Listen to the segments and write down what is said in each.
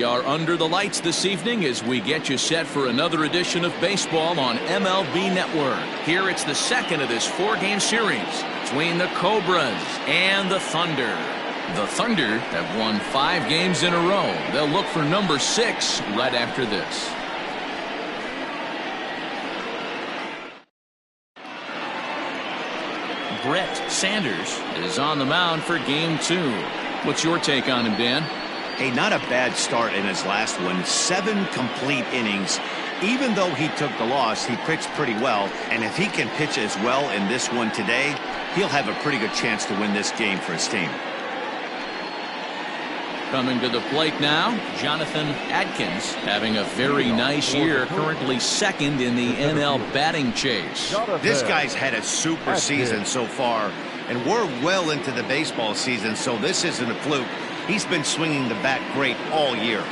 We are under the lights this evening as we get you set for another edition of baseball on MLB Network. Here it's the second of this four-game series between the Cobras and the Thunder. The Thunder have won 5 games in a row. They'll look for number 6 right after this. Brett Sanders is on the mound for game 2. What's your take on him, Dan? Hey, not a bad start in his last one. 7 complete innings. Even though he took the loss, he pitched pretty well. And if he can pitch as well in this one today, he'll have a pretty good chance to win this game for his team. Coming to the plate now, Jonathan Adkins having a very nice year, currently second in the NL batting chase. This guy's had a super season so far, and we're well into the baseball season, so this isn't a fluke. He's been swinging the bat great all year.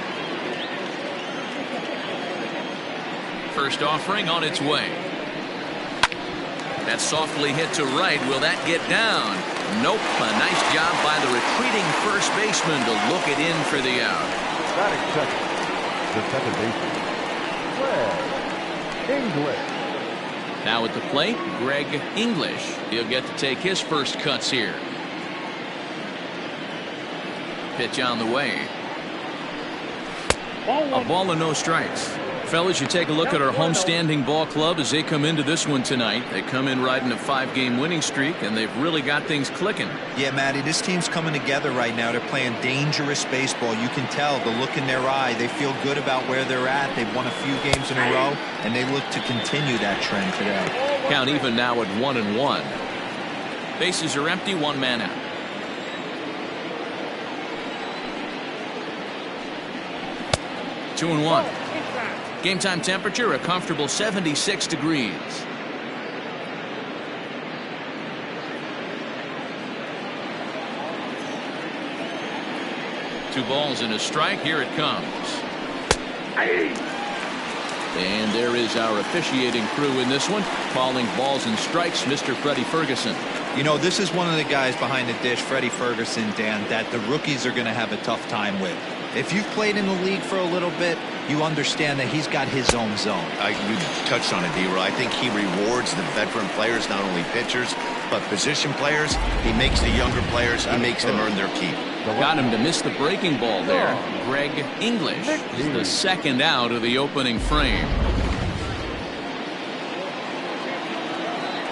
First offering on its way. That's softly hit to right. Will that get down? Nope. A nice job by the retreating first baseman to look it in for the out. Batting second, the second baseman, Greg English. Now at the plate, Greg English. He'll get to take his first cuts here. Pitch on the way. A ball and no strikes. Fellas, you take a look at our homestanding ball club as they come into this one tonight. They come in riding a 5-game winning streak, and they've really got things clicking. Yeah, Matty, this team's coming together right now. They're playing dangerous baseball. You can tell the look in their eye. They feel good about where they're at. They've won a few games in a row, and they look to continue that trend today. Count even now at 1-1. Bases are empty, 1 man out. Two and 1. Game time temperature a comfortable 76 degrees. Two balls and a strike. Here it comes. And there is our officiating crew in this one, calling balls and strikes, Mr. Freddie Ferguson. You know, this is one of the guys behind the dish, Freddie Ferguson, Dan, that the rookies are going to have a tough time with. If you've played in the league for a little bit, you understand that he's got his own zone. You touched on it, D-Roy. I think he rewards the veteran players, not only pitchers, but position players. He makes the younger players, he makes them earn their keep. Got him to miss the breaking ball there. Greg English is the second out of the opening frame.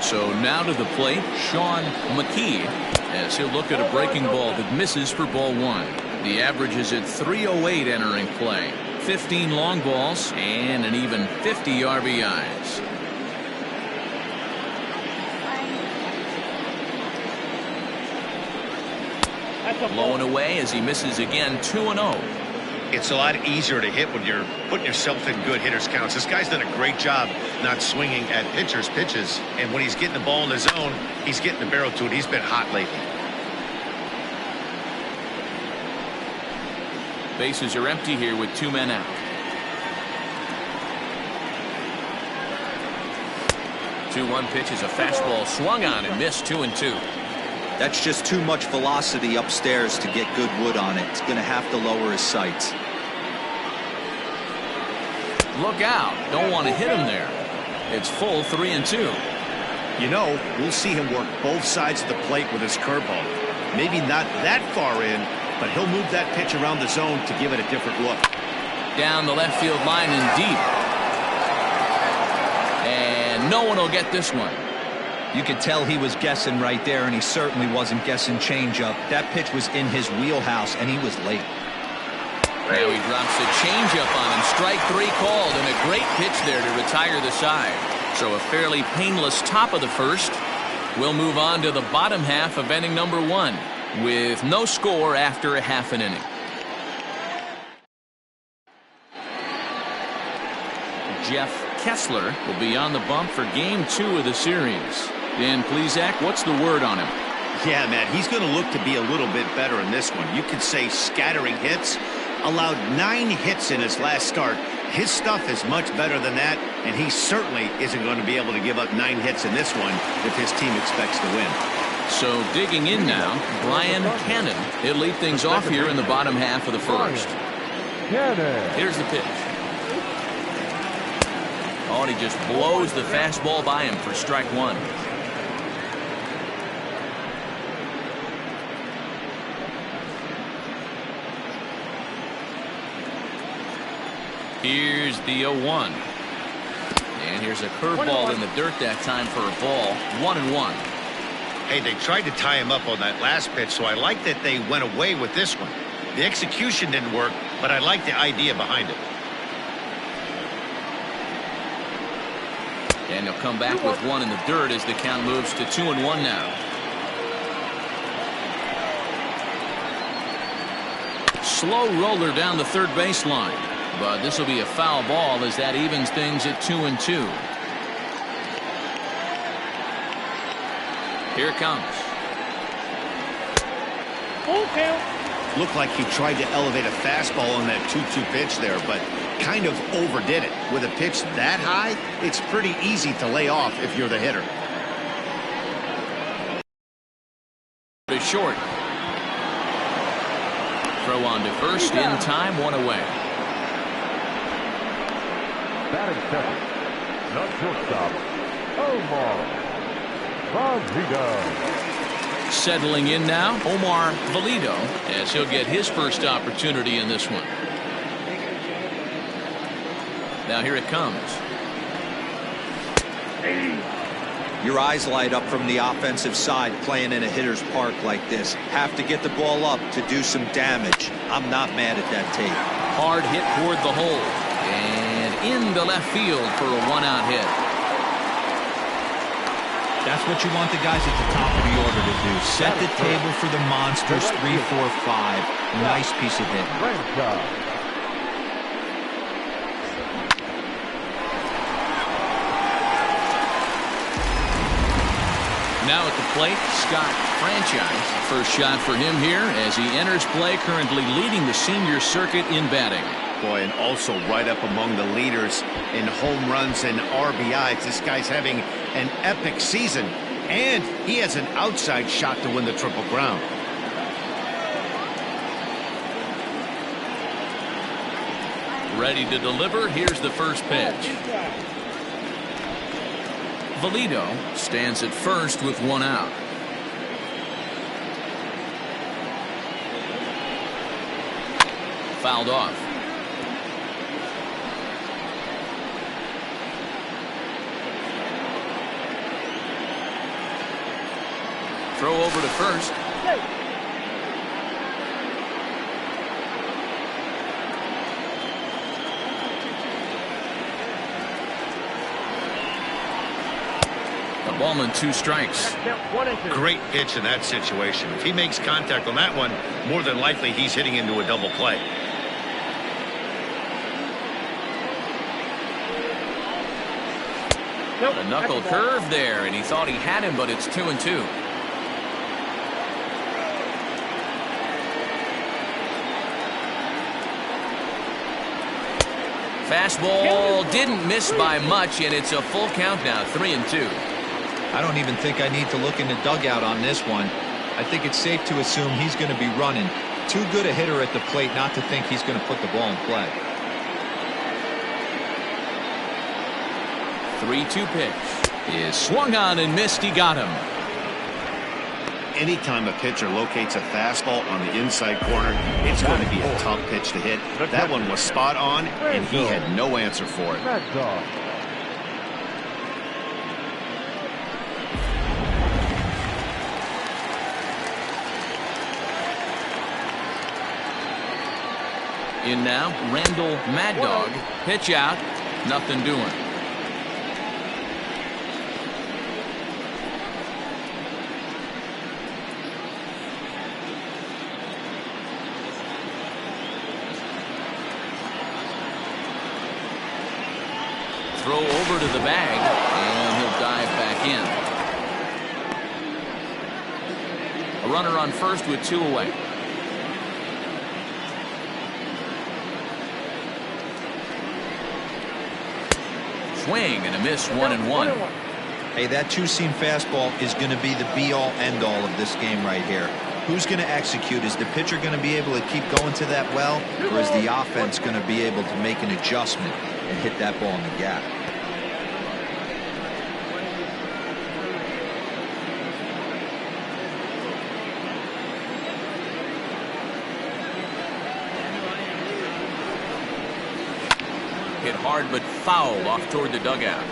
So now to the plate, Sean McKee, as he'll look at a breaking ball that misses for ball 1. The average is at 308 entering play. 15 long balls and an even 50 RBIs. Low and away as he misses again. 2-0. It's a lot easier to hit when you're putting yourself in good hitters counts. This guy's done a great job not swinging at pitchers' pitches, and when he's getting the ball in his zone, he's getting the barrel to it. He's been hot lately. Bases are empty here with 2 men out. 2-1 pitch is a fastball swung on and missed. 2-2. That's just too much velocity upstairs to get good wood on it. It's going to have to lower his sights. Look out. Don't want to hit him there. It's full 3-2. You know, we'll see him work both sides of the plate with his curveball. Maybe not that far in, but he'll move that pitch around the zone to give it a different look. Down the left field line and deep. And no one will get this one. You could tell he was guessing right there, and he certainly wasn't guessing changeup. That pitch was in his wheelhouse, and he was late. Now he drops a changeup on him. Strike 3 called, and a great pitch there to retire the side. So a fairly painless top of the first. We'll move on to the bottom half of inning number 1 with no score after a half an inning. Jeff Kessler will be on the bump for game 2 of the series. Dan Plesac, what's the word on him? Yeah, man, he's going to look to be a little bit better in this one. You could say scattering hits. Allowed 9 hits in his last start. His stuff is much better than that, and he certainly isn't going to be able to give up 9 hits in this one if his team expects to win. So digging in now, Brian Cannon. He'll lead things off here in the bottom half of the first. Cannon. Here's the pitch. Oh, and he just blows the fastball by him for strike one. Here's the 0-1. And here's a curveball in the dirt that time for a ball. 1-1. Hey, they tried to tie him up on that last pitch, so I like that they went away with this one. The execution didn't work, but I like the idea behind it. And he'll come back with one in the dirt as the count moves to 2-1 now. Slow roller down the third baseline. But this will be a foul ball as that evens things at 2-2. Here it comes. Full count. Looked like he tried to elevate a fastball on that 2-2 pitch there, but kind of overdid it. With a pitch that high, it's pretty easy to lay off if you're the hitter. To short. Throw on to first in time, one away. Batting second, the shortstop, Omar Valido. Settling in now, Omar Valido, as he'll get his first opportunity in this one. Now here it comes. Your eyes light up from the offensive side playing in a hitter's park like this. Have to get the ball up to do some damage. I'm not mad at that tape. Hard hit toward the hole. And into left field for a one-out hit. That's what you want the guys at the top of the order to do. Set the table for the monsters. 3, 4, 5. Nice piece of hitting. Great job. Now at the plate, Scott Franchise. First shot for him here as he enters play, currently leading the senior circuit in batting. Boy, and also right up among the leaders in home runs and RBIs. This guy's having an epic season, and he has an outside shot to win the Triple Crown. Ready to deliver. Here's the first pitch. Valido stands at first with one out. Fouled off. Throw over to first. A ball and 2 strikes. Great pitch in that situation. If he makes contact on that one, more than likely he's hitting into a double play. A knuckle curve there, and he thought he had him, but it's 2-2. Fastball didn't miss by much, and it's a full count now, 3-2. I don't even think I need to look in the dugout on this one. I think it's safe to assume he's going to be running. Too good a hitter at the plate not to think he's going to put the ball in play. 3-2 pitch is swung on and missed. He got him. Anytime a pitcher locates a fastball on the inside corner, it's going to be a tough pitch to hit. That one was spot on, and he had no answer for it. That's all. In now, Randall Mad Dog. Pitch out. Nothing doing. Throw over to the bag, and he'll dive back in. A runner on first with 2 away. Swing and a miss, 1-1. Hey, that 2-seam fastball is going to be the be-all, end-all of this game right here. Who's going to execute? Is the pitcher going to be able to keep going to that well, or is the offense going to be able to make an adjustment and hit that ball in the gap? Hit hard but foul off toward the dugout.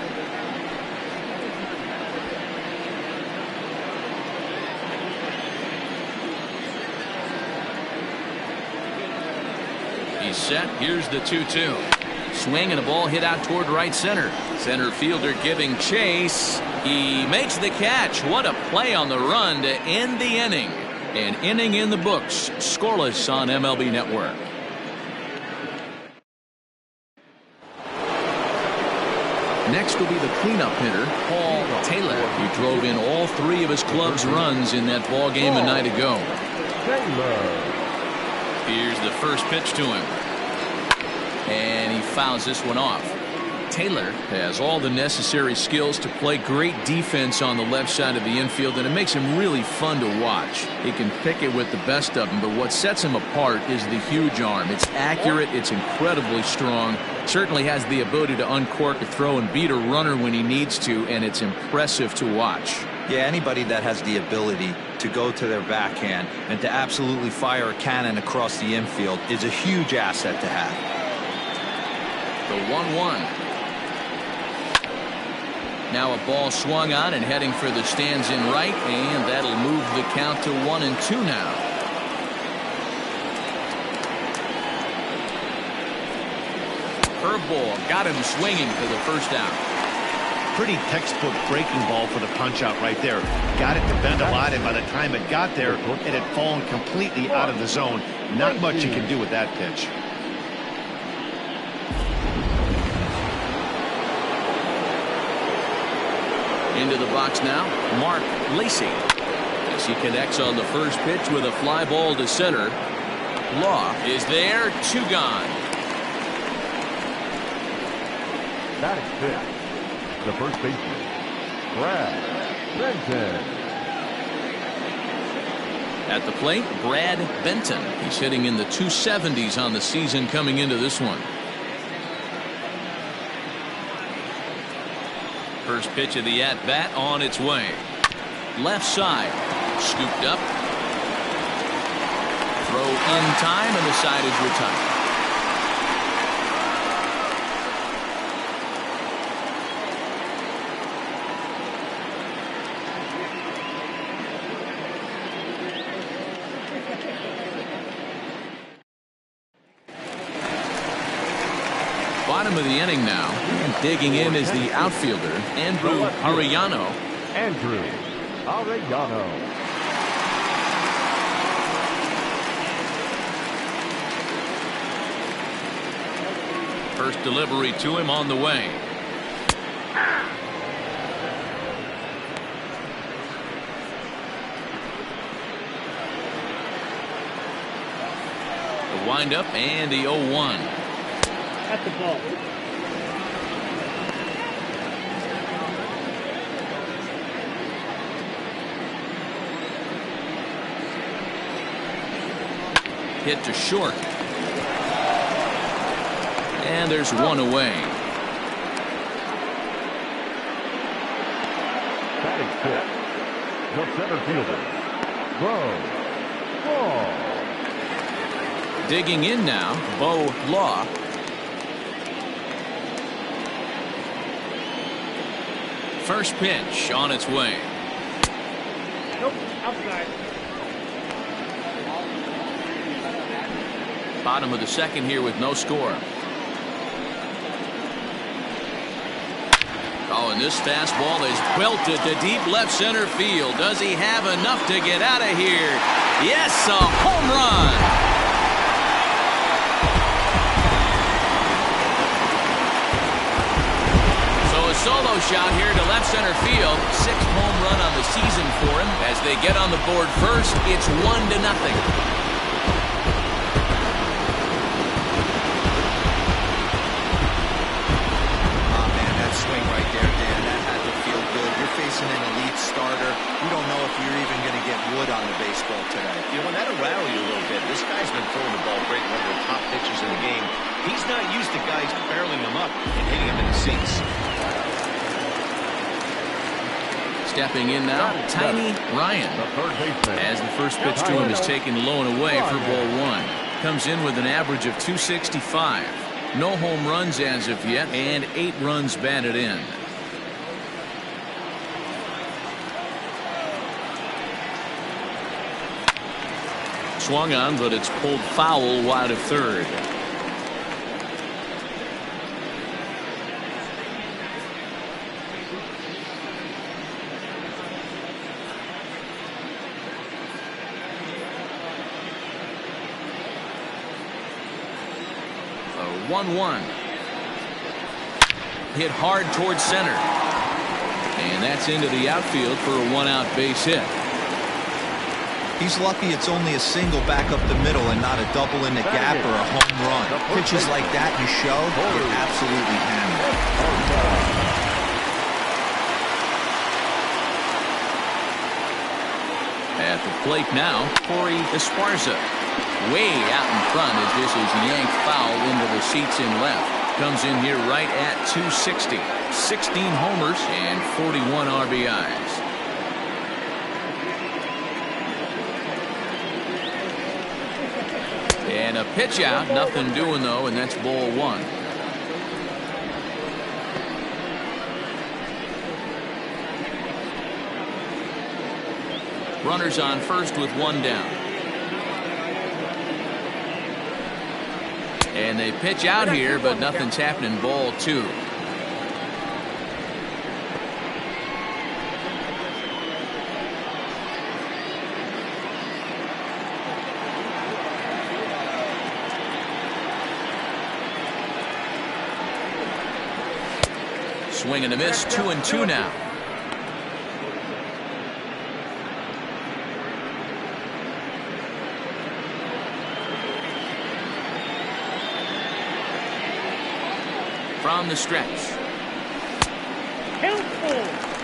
He's set. Here's the 2-2. Swing and a ball hit out toward right center. Center fielder giving chase. He makes the catch. What a play on the run to end the inning. An inning in the books. Scoreless on MLB Network. Next will be the cleanup hitter, Paul Taylor. He drove in all 3 of his club's runs in that ball game a night ago. Here's the first pitch to him. And he fouls this one off. Taylor has all the necessary skills to play great defense on the left side of the infield, and it makes him really fun to watch. He can pick it with the best of them, but what sets him apart is the huge arm. It's accurate, it's incredibly strong, certainly has the ability to uncork a throw and beat a runner when he needs to, and it's impressive to watch. Yeah, anybody that has the ability to go to their backhand and to absolutely fire a cannon across the infield is a huge asset to have. The 1-1. Now a ball swung on and heading for the stands in right, and that'll move the count to 1-2 now. Curveball got him swinging for the first out. Pretty textbook breaking ball for the punch out right there. Got it to bend a lot, and by the time it got there, it had fallen completely out of the zone. Not much you can do with that pitch. Into the box now, Mark Lacy. As he connects on the first pitch with a fly ball to center. Law is there, 2 gone. Batting fifth, the first baseman, Brad Benton. At the plate, Brad Benton. He's hitting in the 270s on the season coming into this one. First pitch of the at-bat on its way. Left side. Scooped up. Throw in time, and the side is retired. Bottom of the inning now, and digging in is the outfielder, Andrew Arellano. Andrew Arellano. First delivery to him on the way. The windup and the 0-1. At the ball. Hit to short. And there's one away. Batting fifth, the center fielder, Bo Law. Digging in now, Bo Law. First pitch on its way. Nope, outside. Bottom of the second here with no score. Oh, and this fastball is belted to deep left center field. Does he have enough to get out of here? Yes, a home run. Solo shot here to left center field. 6th home run on the season for him. As they get on the board first, it's 1-0. Oh, man, that swing right there, Dan, that had to feel good. You're facing an elite starter. You don't know if you're even going to get wood on the baseball today. throwing the ball great, one of the top pitchers in the game. He's not used to guys barreling him up and hitting him in the seats. Stepping in now, Tiny Ryan. As the first pitch to him is taken low and away for ball one. Comes in with an average of 265. No home runs as of yet, and 8 runs batted in. Swung on, but it's pulled foul wide of third. A 1-1. Hit hard towards center. And that's into the outfield for a 1-out base hit. He's lucky it's only a single back up the middle and not a double in the gap or a home run. Pitches like that you show, get absolutely hammered. At the plate now, Corey Esparza. Way out in front as this is yanked foul into the seats in left. Comes in here right at 260. 16 homers and 41 RBIs. And a pitch out, nothing doing though, and that's ball one. Runners on first with one down. And they pitch out here, but nothing's happening. Ball two. Swing and a miss, 2-2 now. From the stretch.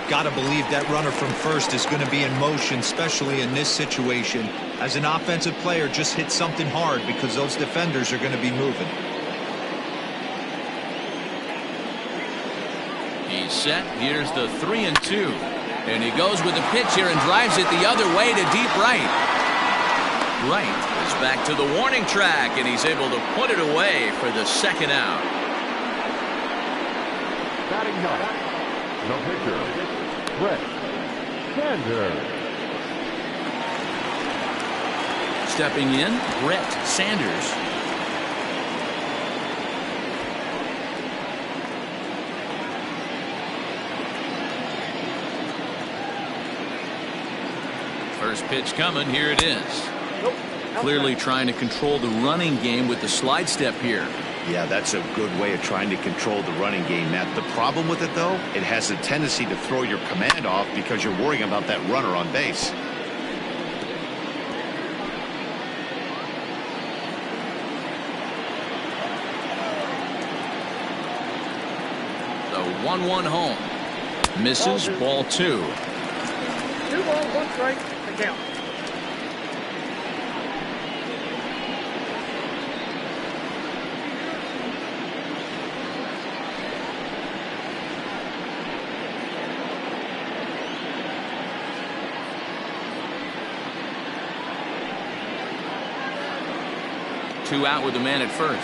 Gotta believe that runner from first is going to be in motion, especially in this situation. As an offensive player, just hit something hard because those defenders are going to be moving. He's set. Here's the 3-2. And he goes with the pitch here and drives it the other way to deep right. Right is back to the warning track, and he's able to put it away for the second out. Batting ninth, the pitcher, Brett Sanders. Stepping in, Brett Sanders. First pitch coming, here it is. Clearly trying to control the running game with the slide step here. Yeah, that's a good way of trying to control the running game, Matt. The problem with it, though, it has a tendency to throw your command off because you're worrying about that runner on base. The 1-1 home. Misses, ball two. 2 balls, 1 strike, the count. Two out with the man at first.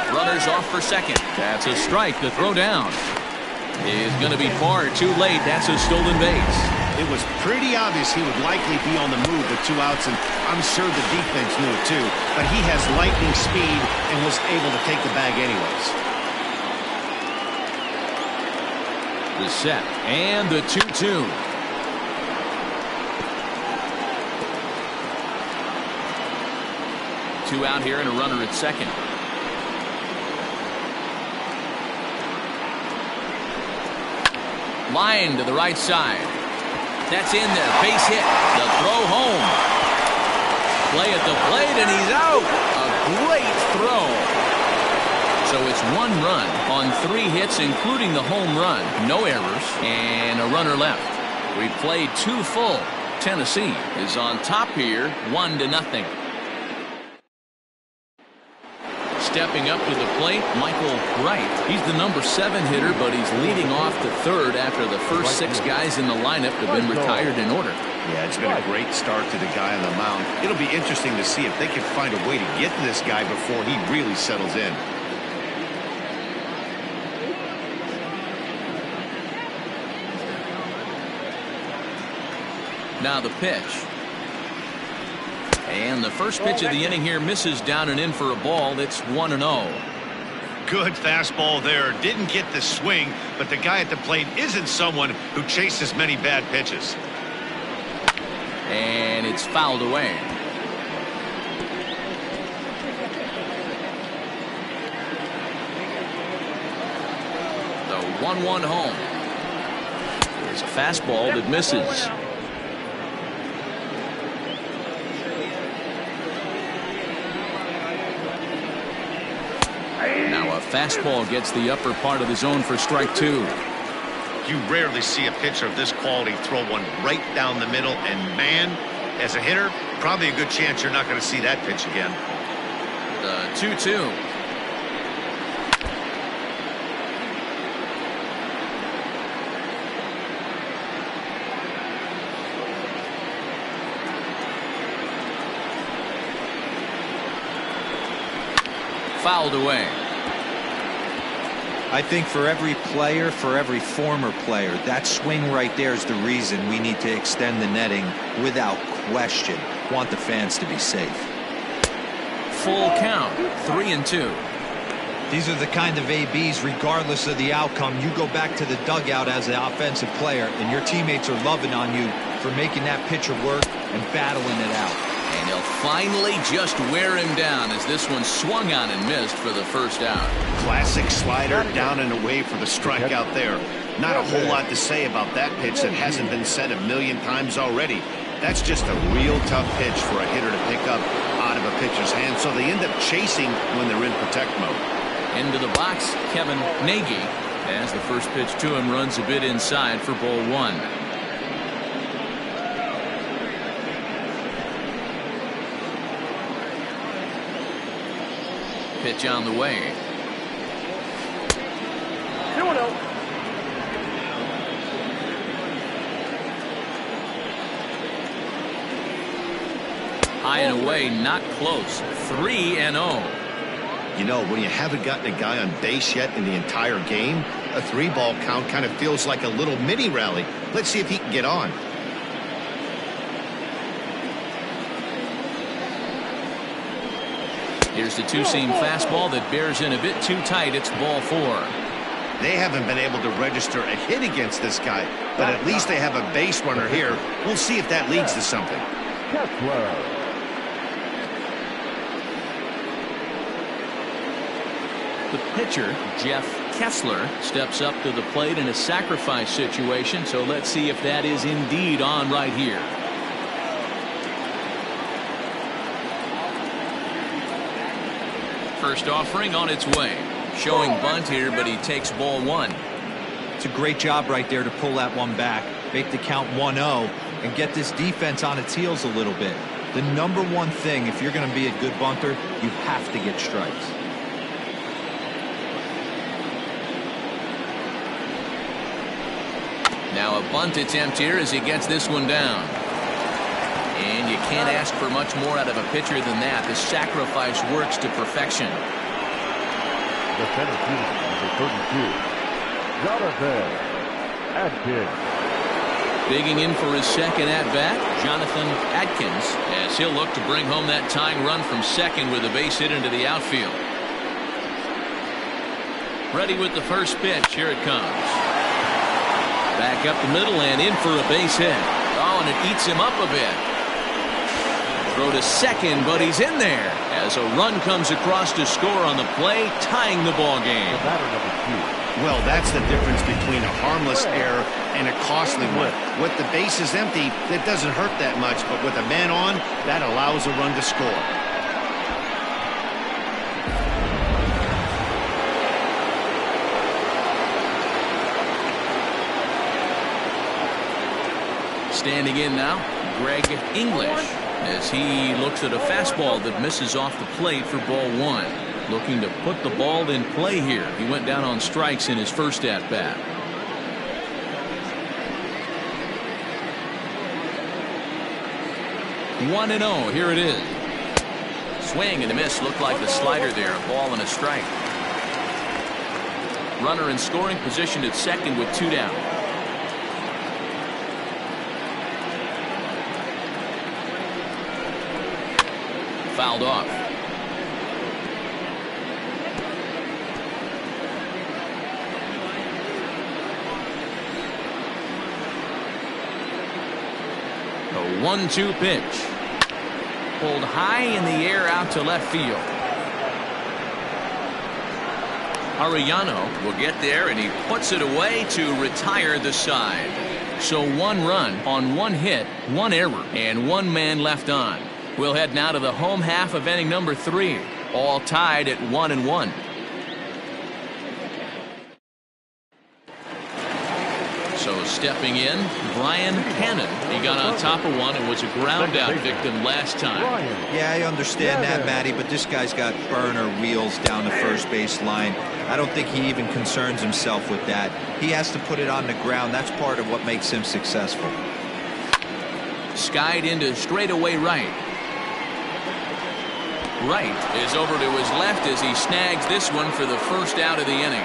Runners off for second. That's a strike. The throw down is going to be far too late. That's a stolen base. It was pretty obvious he would likely be on the move with 2 outs, and I'm sure the defense knew it too. But he has lightning speed and was able to take the bag anyways. The set and the 2-2. Two out here and a runner at second. Line to the right side. That's in there. Base hit. The throw home. Play at the plate, and he's out. A great throw. So it's 1 run on 3 hits, including the home run. No errors, and a runner left. We played 2 full. Tennessee is on top here, 1-0. Stepping up to the plate, Michael Wright. He's the number 7 hitter, but he's leading off to third after the first 6 guys in the lineup have been retired in order. Yeah, it's been a great start to the guy on the mound. It'll be interesting to see if they can find a way to get to this guy before he really settles in. Now the pitch. And the first pitch of the inning here misses down and in for a ball. It's 1-0. Good fastball there. Didn't get the swing, but the guy at the plate isn't someone who chases many bad pitches. And it's fouled away. The 1-1 home. There's a fastball that misses. Now a fastball gets the upper part of the zone for strike 2. You rarely see a pitcher of this quality throw one right down the middle, and man, as a hitter, probably a good chance you're not going to see that pitch again. The 2-2. Fouled away. I think for every player, for every former player, that swing right there is the reason we need to extend the netting without question. Want the fans to be safe. Full count, 3-2. These are the kind of ABs, regardless of the outcome. You go back to the dugout as an offensive player, and your teammates are loving on you for making that pitcher work and battling it out. And he'll finally just wear him down as this one swung on and missed for the first out. Classic slider down and away for the strikeout there. Not a whole lot to say about that pitch that hasn't been said a million times already. That's just a real tough pitch for a hitter to pick up out of a pitcher's hand, so they end up chasing when they're in protect mode. Into the box, Kevin Nagy, as the first pitch to him runs a bit inside for ball 1. Pitch on the way. 2-0. High and away, not close. 3-0. You know, when you haven't gotten a guy on base yet in the entire game, a 3-ball count kind of feels like a little mini rally. Let's see if he can get on. Here's the two-seam fastball that bears in a bit too tight. It's ball 4. They haven't been able to register a hit against this guy, but at least they have a base runner here. We'll see if that leads to something. The pitcher, Jeff Kessler, steps up to the plate in a sacrifice situation, so let's see if that is indeed on right here. First offering on its way. Showing bunt here, but he takes ball 1. It's a great job right there to pull that one back, make the count 1-0, and get this defense on its heels a little bit. The number one thing, if you're going to be a good bunter, you have to get strikes. Now a bunt attempt here as he gets this one down. And you can't ask for much more out of a pitcher than that. The sacrifice works to perfection. The Tennessee number 32, Jonathan Adkins. Digging in for his second at-bat, Jonathan Adkins, as he'll look to bring home that tying run from second with a base hit into the outfield. Ready with the first pitch. Here it comes. Back up the middle and in for a base hit. Oh, and it eats him up a bit. Throw to second, but he's in there as a run comes across to score on the play, tying the ball game. Well, that's the difference between a harmless error and a costly one. With the bases empty, that doesn't hurt that much, but with a man on, that allows a run to score. Standing in now, Greg English, as he looks at a fastball that misses off the plate for ball one. Looking to put the ball in play here. He went down on strikes in his first at-bat. 1-0. Here it is. Swing and a miss. Looked like the slider there. A ball and a strike. Runner in scoring position at second with 2 down. Fouled off. A 1-2 pitch. Pulled high in the air out to left field. Arellano will get there, and he puts it away to retire the side. So 1 run on 1 hit, 1 error, and 1 man left on. We'll head now to the home half of inning number 3. All tied at 1-1. So stepping in, Brian Hannon. He got on top of one and was a ground out victim last time. Yeah, I understand that, Matty, but this guy's got burner wheels down the first base line. I don't think he even concerns himself with that. He has to put it on the ground. That's part of what makes him successful. Skied into straightaway right. Right is over to his left as he snags this one for the first out of the inning.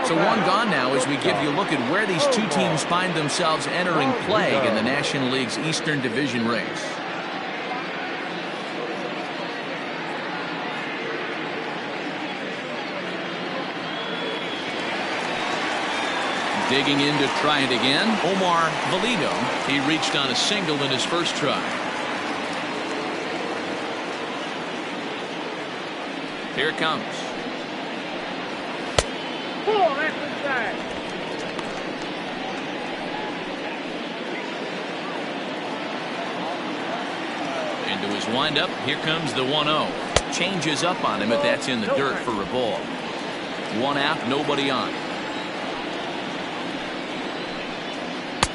So 1 gone now as we give you a look at where these 2 teams find themselves entering play in the National League's Eastern Division race. Digging in to try it again, Omar Valido. He reached on a single in his first try. Here it comes. Pull, that's inside. Into his windup. Here comes the 1-0. Changes up on him, but that's in the dirt for a ball. 1 out, nobody on.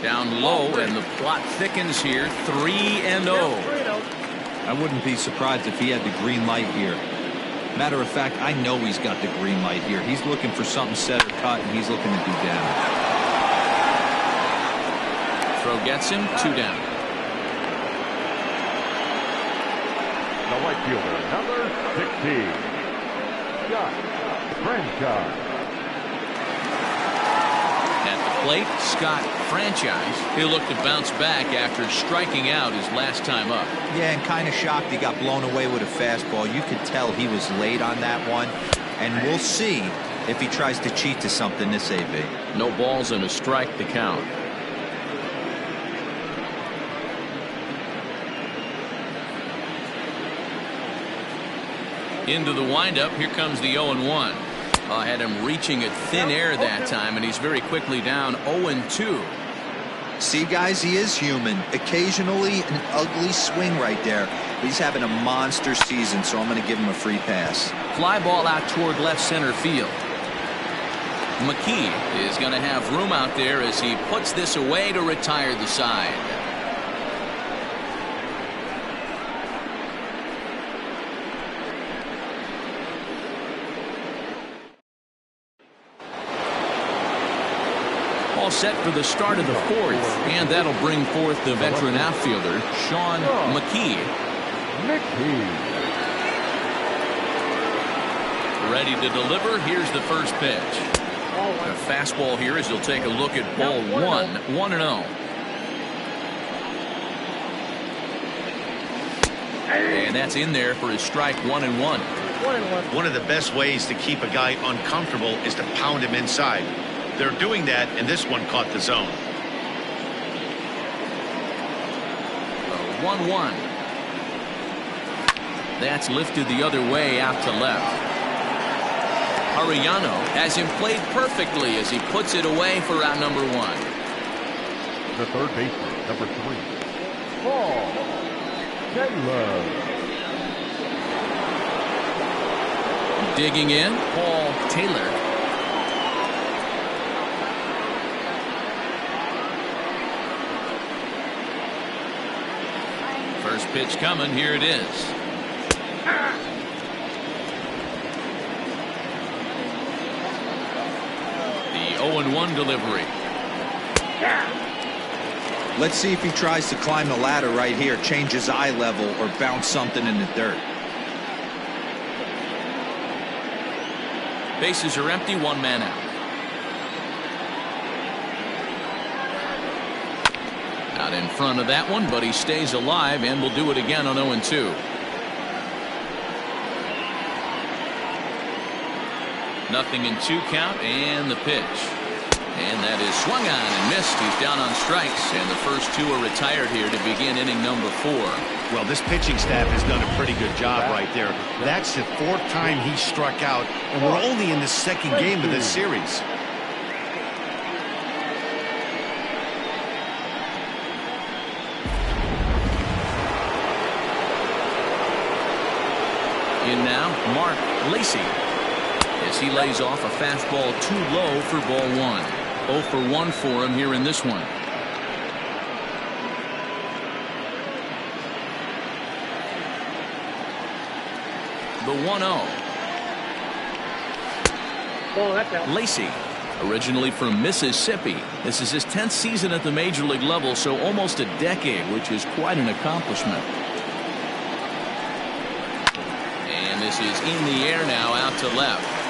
Down low, and the plot thickens here. 3-0. I wouldn't be surprised if he had the green light here. Matter of fact, I know he's got the green light here. He's looking for something set or cut, and he's looking to do damage. Throw gets him. 2 down. The right fielder, number 16. Scott Franchise. At the plate, Scott Franchise. He'll look to bounce back after striking out his last time up. Yeah, and kind of shocked he got blown away with a fastball. You could tell he was late on that one, and we'll see if he tries to cheat to something this AV. No balls and a strike to count. Into the windup. Here comes the 0-1. Had him reaching at thin air that time, and he's very quickly down 0-2. See, guys, he is human. Occasionally an ugly swing right there, but he's having a monster season, so I'm going to give him a free pass. Fly ball out toward left center field. McKee is going to have room out there as he puts this away to retire the side. All set for the start of the 4th, and that'll bring forth the veteran outfielder, Sean McKee. Ready to deliver. Here's the first pitch. A fastball here as he'll take a look at ball 1, 1-0. And that's in there for his strike 1-1. One of the best ways to keep a guy uncomfortable is to pound him inside. They're doing that, and this one caught the zone. 1-1. That's lifted the other way out to left. Arellano has him played perfectly as he puts it away for out number 1. The third baseman, number 3. Paul Taylor. Digging in, Paul Taylor. Pitch coming. Here it is. The 0-1 delivery. Let's see if he tries to climb the ladder right here, change his eye level, or bounce something in the dirt. Bases are empty, one man out. Out in front of that one, but he stays alive and will do it again on 0-2. Nothing in 2 count, and the pitch. And that is swung on and missed. He's down on strikes, and the first 2 are retired here to begin inning number 4. Well, this pitching staff has done a pretty good job right there. That's the 4th time he struck out, and we're only in the 2nd game of this series. In now, Mark Lacy, as he lays off a fastball too low for ball 1. 0 for 1 for him here in this one. The 1-0. Oh, that's out. Lacy, originally from Mississippi. This is his 10th season at the major league level, so almost a decade, which is quite an accomplishment. And this is in the air now, out to left.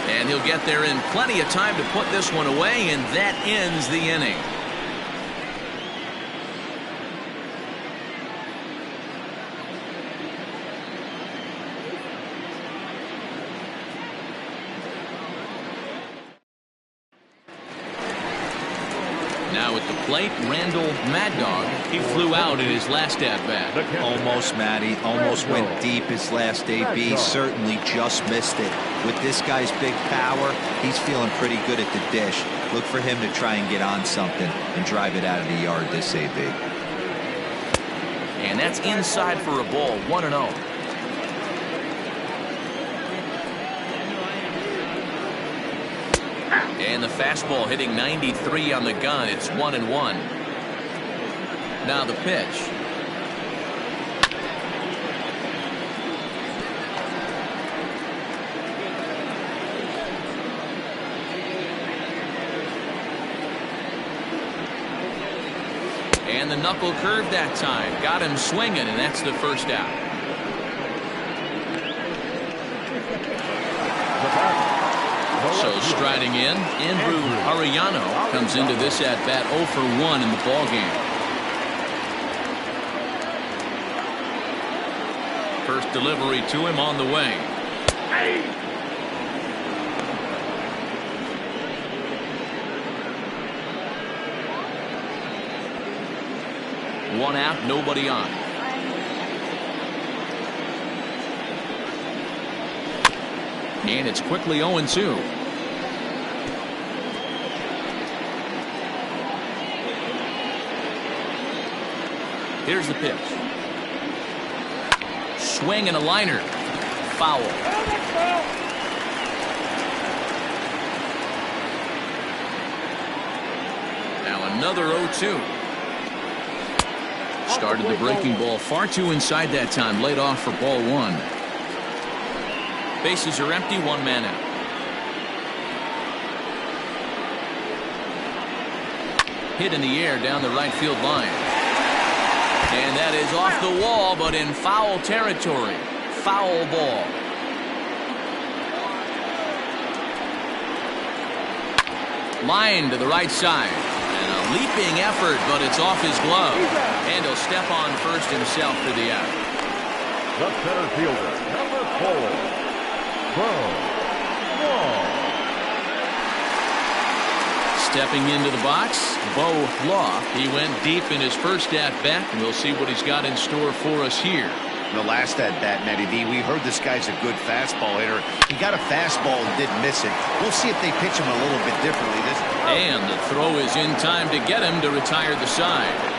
And he'll get there in plenty of time to put this one away, and that ends the inning. Now at the plate, Randall Mad Dog. He flew out in his last at-bat. Almost, Matty. Almost went deep his last AB. Certainly just missed it. With this guy's big power, he's feeling pretty good at the dish. Look for him to try and get on something and drive it out of the yard this AB. And that's inside for a ball. 1-0. And the fastball hitting 93 on the gun. It's 1-1. Now the pitch. And the knuckle curve that time. Got him swinging, and that's the first out. So striding in, Andrew Arellano comes into this at-bat 0 for 1 in the ballgame. First delivery to him on the way. One out, nobody on. And it's quickly 0-2. Here's the pitch. Swing and a liner. Foul. Now another 0-2. Started the breaking ball far too inside that time. Laid off for ball 1. Bases are empty, one man out. Hit in the air down the right field line. And that is off the wall, but in foul territory. Foul ball. Line to the right side. And a leaping effort, but it's off his glove. And he'll step on first himself for the out. The center fielder, number 4. Stepping into the box, Bo Law. He went deep in his first at-bat, and we'll see what he's got in store for us here. The last at-bat, Matty D, we heard this guy's a good fastball hitter. He got a fastball and didn't miss it. We'll see if they pitch him a little bit differently this time. And the throw is in time to get him to retire the side.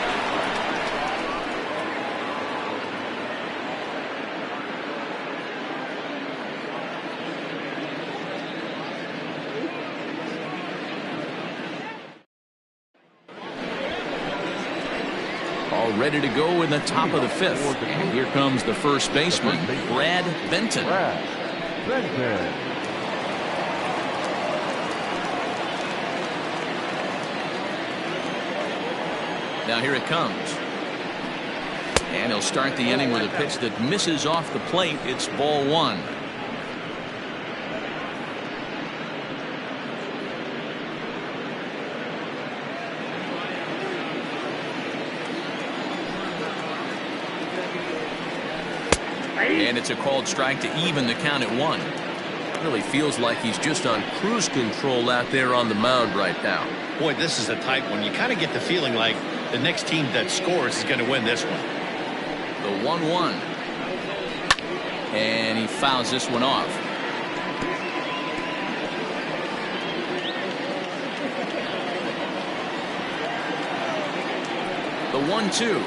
ball ready to go in the top of the 5th. And here comes the first baseman, Brad Benton. Brad Benton. Now here it comes. And he'll start the inning with a pitch that misses off the plate. It's ball 1. And it's a called strike to even the count at 1. Really feels like he's just on cruise control out there on the mound right now. Boy, this is a tight one. You kind of get the feeling like the next team that scores is going to win this one. The 1-1. And he fouls this one off. The 1-2.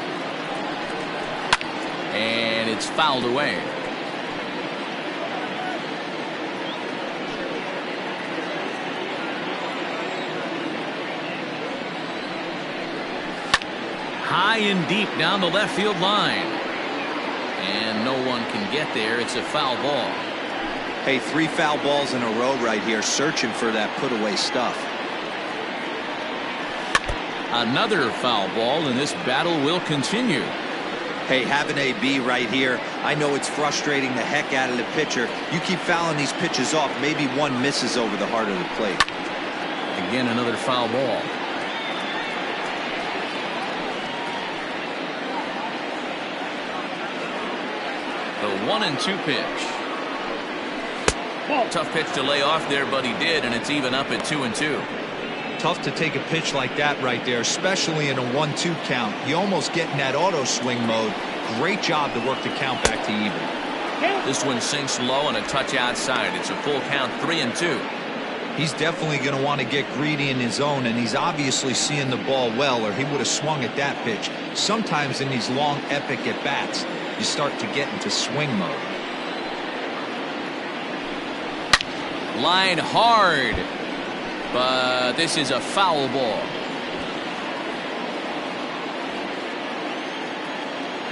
And it's fouled away. High and deep down the left field line. And no one can get there. It's a foul ball. Hey, 3 foul balls in a row right here, searching for that put away stuff. Another foul ball, and this battle will continue. Hey, have an AB right here. I know it's frustrating the heck out of the pitcher. You keep fouling these pitches off, maybe one misses over the heart of the plate. Again, another foul ball. The 1-2 pitch. Tough pitch to lay off there, but he did, and it's even up at 2-2. Tough to take a pitch like that right there, especially in a 1-2 count. You almost get in that auto swing mode. Great job to work the count back to even. This one sinks low and a touch outside. It's a full count, 3-2. He's definitely going to want to get greedy in his zone, and he's obviously seeing the ball well, or he would have swung at that pitch. Sometimes in these long, epic at-bats, you start to get into swing mode. Line hard, but this is a foul ball.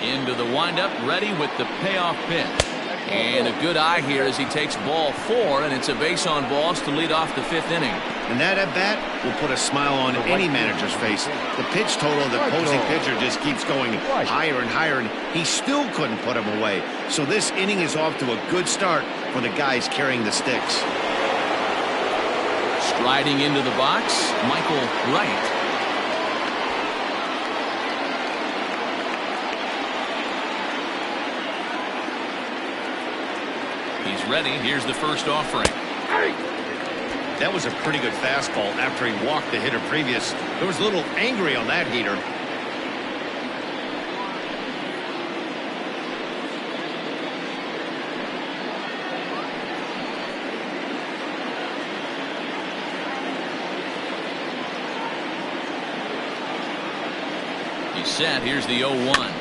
Into the windup, ready with the payoff pitch. And a good eye here as he takes ball 4, and it's a base on balls to lead off the 5th inning. And that at-bat will put a smile on any manager's face. The pitch total of the opposing pitcher just keeps going higher and higher, and he still couldn't put him away. So this inning is off to a good start for the guys carrying the sticks. Striding into the box, Michael Wright. He's ready. Here's the first offering. That was a pretty good fastball after he walked the hitter previous. There was a little angry on that heater. He's set. Here's the 0-1.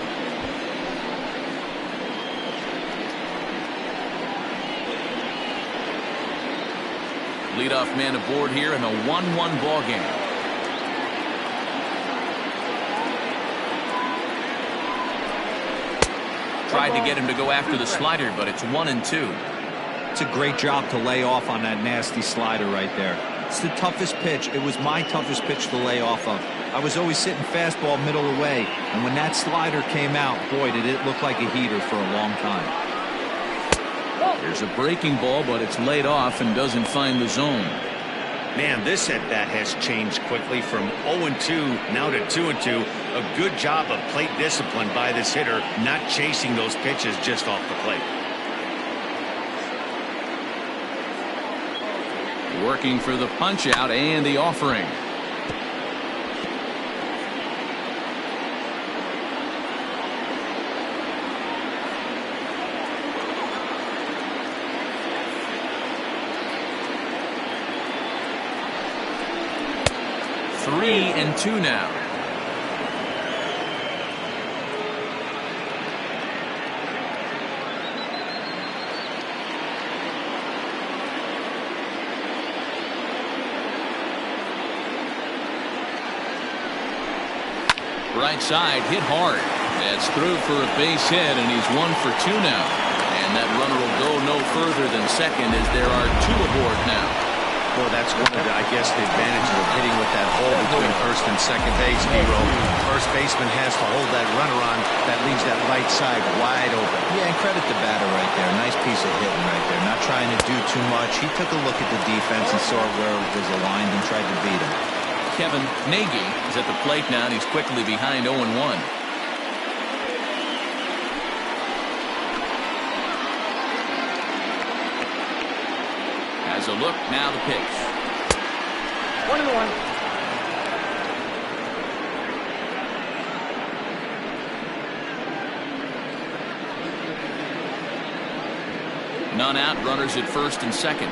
Leadoff man aboard here in a 1-1 ball game. Tried to get him to go after the slider, but it's 1-2. It's a great job to lay off on that nasty slider right there. It's the toughest pitch. It was my toughest pitch to lay off of. I was always sitting fastball middle away, and when that slider came out, boy, did it look like a heater for a long time. There's a breaking ball, but it's laid off and doesn't find the zone. Man, this at-bat has changed quickly from 0-2 now to 2-2. A good job of plate discipline by this hitter, not chasing those pitches just off the plate. Working for the punch out and the offering. Three and two now. Right side, hit hard. That's through for a base hit, and he's 1 for 2 now. And that runner will go no further than second as there are 2 aboard now. Well, that's one of the, I guess, the advantages of hitting with that hole between first and second base, Hero. First baseman has to hold that runner on. That leaves that right side wide open. Yeah, and credit the batter right there. Nice piece of hitting right there. Not trying to do too much. He took a look at the defense and saw where it was aligned and tried to beat him. Kevin Nagy is at the plate now, and he's quickly behind 0-1. Has a look, now the pitch. 1-1. None out, runners at first and second.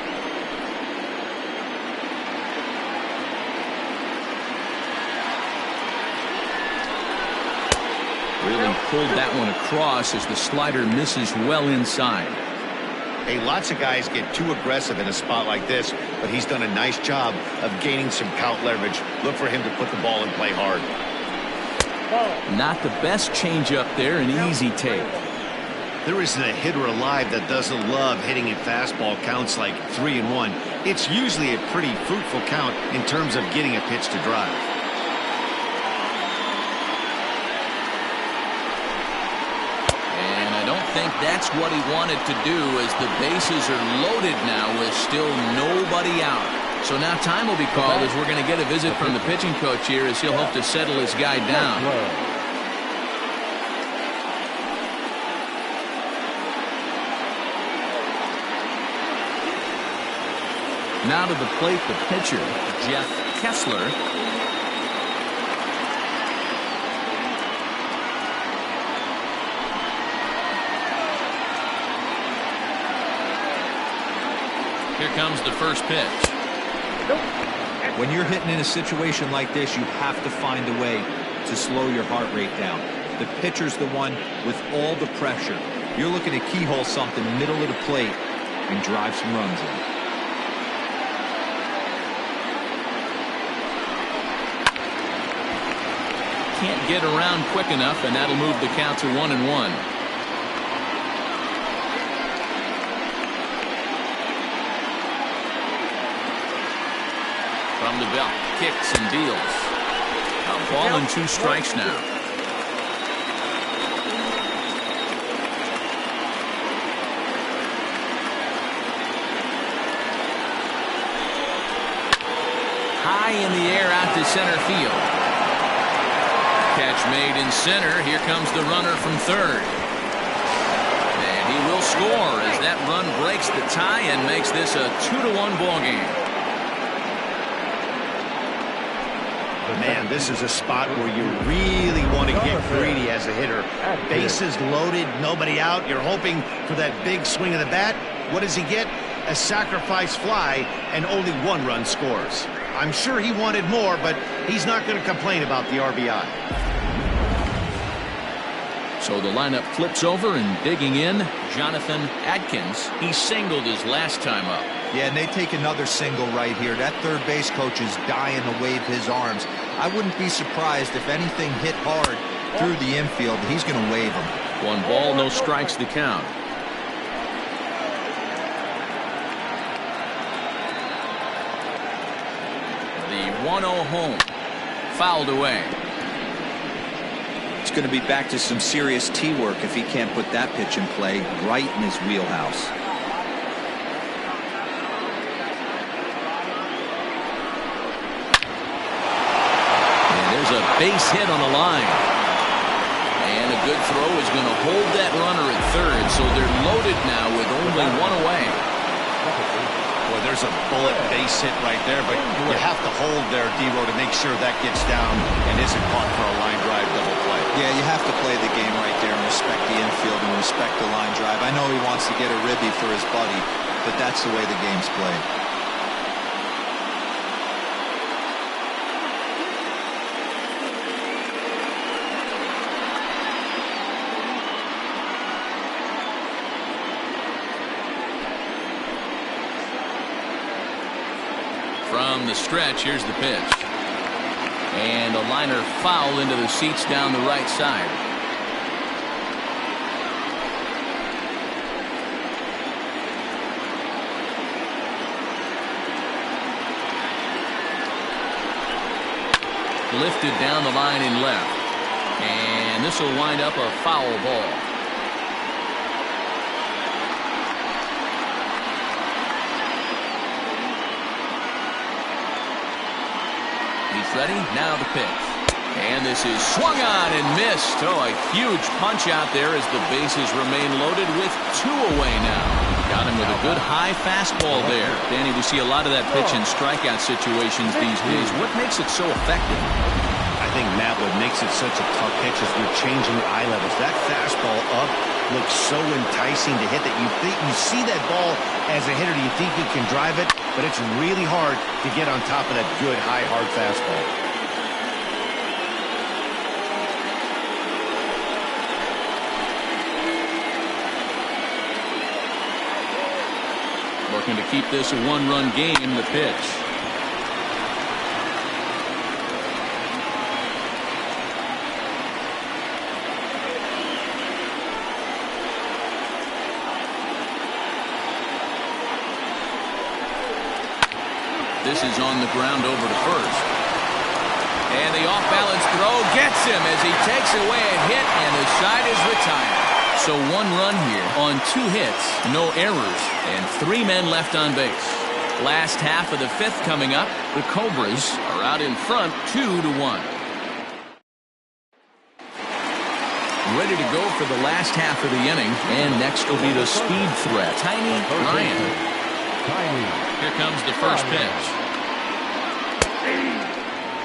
Really pulled that one across as the slider misses well inside. Hey, lots of guys get too aggressive in a spot like this, but he's done a nice job of gaining some count leverage. Look for him to put the ball in play hard. Not the best changeup there, an easy take. There isn't a hitter alive that doesn't love hitting at fastball counts like 3-1. It's usually a pretty fruitful count in terms of getting a pitch to drive. I don't think that's what he wanted to do, as the bases are loaded now with still nobody out. So now time will be called as we're going to get a visit from the pitching coach here as he'll hope to settle his guy down. Now to the plate, the pitcher, Jeff Kessler. Here comes the first pitch. When you're hitting in a situation like this, you have to find a way to slow your heart rate down. The pitcher's the one with all the pressure. You're looking to keyhole something middle of the plate and drive some runs in. Can't get around quick enough, and that'll move the count to 1-1. From the belt, kicks and deals. A ball and 2 strikes now. High in the air out to center field. Catch made in center. Here comes the runner from third. And he will score as that run breaks the tie and makes this a 2-1 ball game. Man, this is a spot where you really want to get greedy as a hitter. Bases loaded, nobody out. You're hoping for that big swing of the bat. What does he get? A sacrifice fly, and only 1 run scores. I'm sure he wanted more, but he's not going to complain about the RBI. So the lineup flips over, and digging in, Jonathan Adkins. He singled his last time up. Yeah, and they take another single right here. That third base coach is dying to wave his arms. I wouldn't be surprised if anything hit hard through the infield. He's going to wave them. 1 ball, no strikes the count. The 1-0 home. Fouled away. It's going to be back to some serious tee work if he can't put that pitch in play right in his wheelhouse. A base hit on the line. And a good throw is going to hold that runner at third, so they're loaded now with only 1 away. Boy, there's a bullet base hit right there, but you have to hold there, Dero, to make sure that gets down and isn't caught for a line drive double play. Yeah, you have to play the game right there and respect the infield and respect the line drive. I know he wants to get a ribby for his buddy, but that's the way the game's played. From the stretch, here's the pitch. And a liner foul into the seats down the right side. Lifted down the line in left. And this will wind up a foul ball. He's ready. Now the pitch. And this is swung on and missed. Oh, a huge punch out there as the bases remain loaded with 2 away now. Got him with a good high fastball there. Danny, we see a lot of that pitch in strikeout situations these days. What makes it so effective? I think, Matt, what makes it such a tough pitch is we're changing eye levels. That fastball up looks so enticing to hit that you see that ball as a hitter, you think you can drive it, but it's really hard to get on top of that good, high, hard fastball. Looking to keep this a 1-run game, the pitch. This is on the ground over to first. And the off-balance throw gets him as he takes away a hit, and the side is retired. So 1 run here on 2 hits, no errors, and 3 men left on base. Last half of the 5th coming up. The Cobras are out in front 2-1. Ready to go for the last half of the inning, and next will be the speed threat, Tiny Ryan. Here comes the first pitch.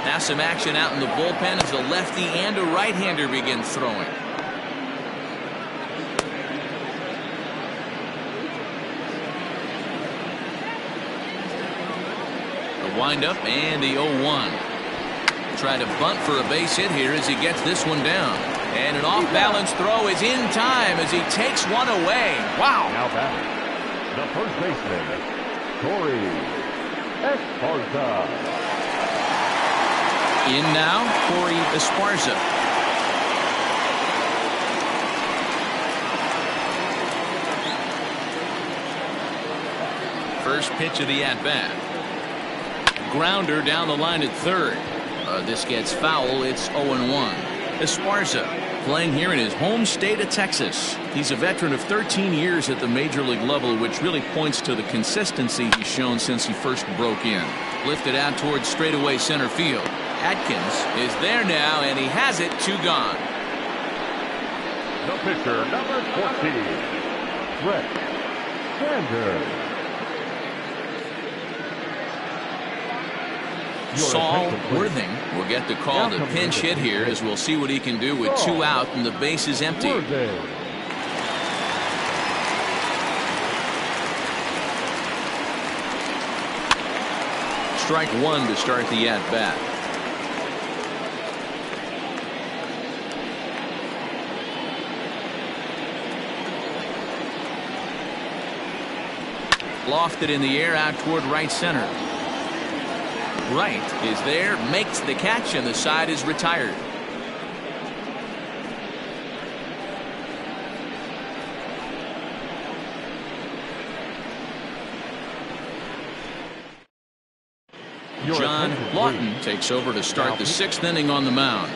Now some action out in the bullpen as a lefty and a right-hander begin throwing. The windup and the 0-1. Try to bunt for a base hit here as he gets this one down. And an off-balance throw is in time as he takes one away. Wow. Now batting, the first baseman, Corey Esparza. In now, Corey Esparza. First pitch of the at-bat. Grounder down the line at third. This gets foul. It's 0-1. Esparza playing here in his home state of Texas. He's a veteran of 13 years at the major league level, which really points to the consistency he's shown since he first broke in. Lifted out towards straightaway center field. Atkins is there now, and he has it. 2 gone. The pitcher, number 14, Brett Sanders. Saul Worthing will get the call to pinch hit here, as we'll see what he can do with 2 out and the base is empty. Strike 1 to start the at-bat. Lofted in the air out toward right center. Right is there, makes the catch, and the side is retired. John Lawton takes over to start the 6th inning on the mound.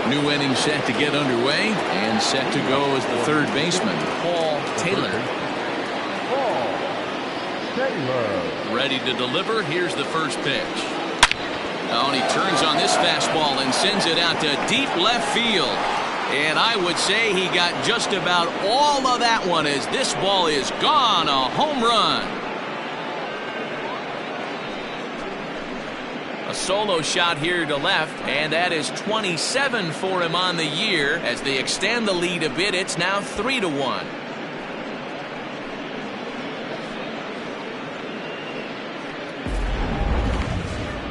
New inning set to get underway, and set to go as the 3rd baseman, Paul Taylor. Ready to deliver. Here's the first pitch. Oh, and he turns on this fastball and sends it out to deep left field. And I would say he got just about all of that one as this ball is gone. A home run. A solo shot here to left, and that is 27 for him on the year. As they extend the lead a bit, it's now 3-1.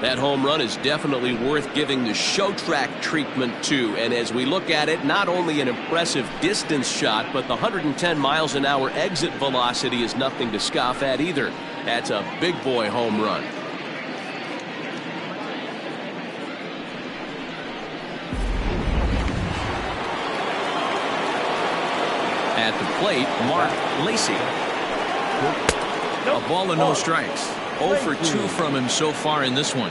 That home run is definitely worth giving the show track treatment to. And as we look at it, not only an impressive distance shot, but the 110 miles an hour exit velocity is nothing to scoff at either. That's a big boy home run. At the plate, Mark Lacy. A ball and no strikes. 0 for 2 from him so far in this one.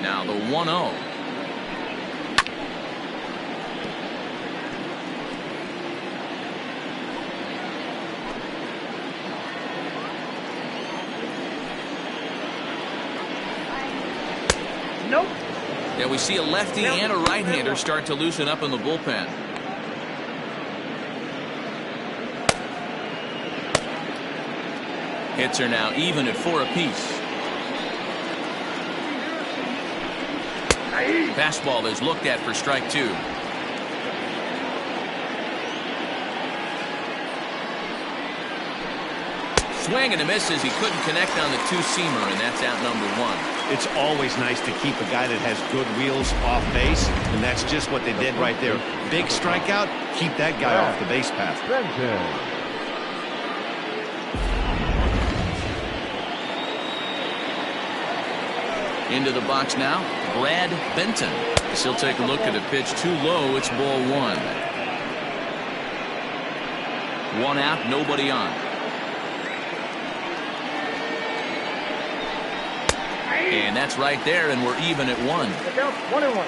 Now the 1-0. Nope. Yeah, we see a lefty and a right-hander start to loosen up in the bullpen. Hits are now even at 4 apiece. Fastball is looked at for strike 2. Swing and a miss as he couldn't connect on the two-seamer, and that's out number 1. It's always nice to keep a guy that has good wheels off base, and that's just what they did right there. Big strikeout, keep that guy off the base path. Into the box now, Brad Benton. He'll take a look at a pitch too low. It's ball 1. 1 out, nobody on. And that's right there, and we're even at 1. The count 1-1.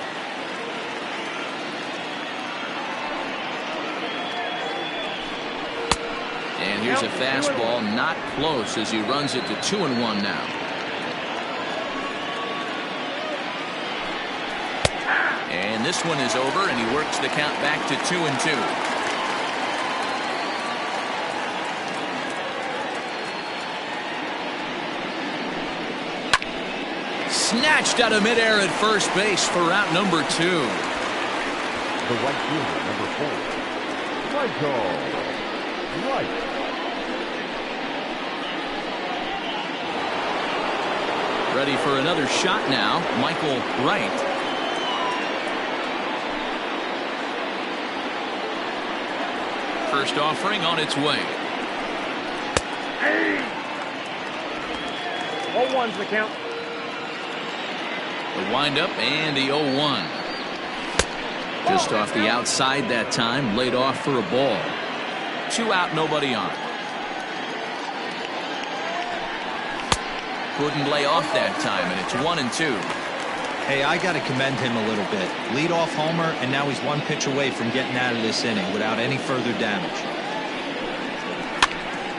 And here's a fastball, not close, as he runs it to 2-1 now. And this one is over, and he works the count back to 2-2. Snatched out of midair at first base for out number 2. The right fielder, number 4. Michael Wright. Ready for another shot now, Michael Wright. First offering on its way. 0-1's the count. The windup and the 0-1. Just off the outside that time, laid off for a ball. 2 out, nobody on. Couldn't lay off that time, and it's 1-2. Hey, I got to commend him a little bit. Lead-off homer, and now he's 1 pitch away from getting out of this inning without any further damage.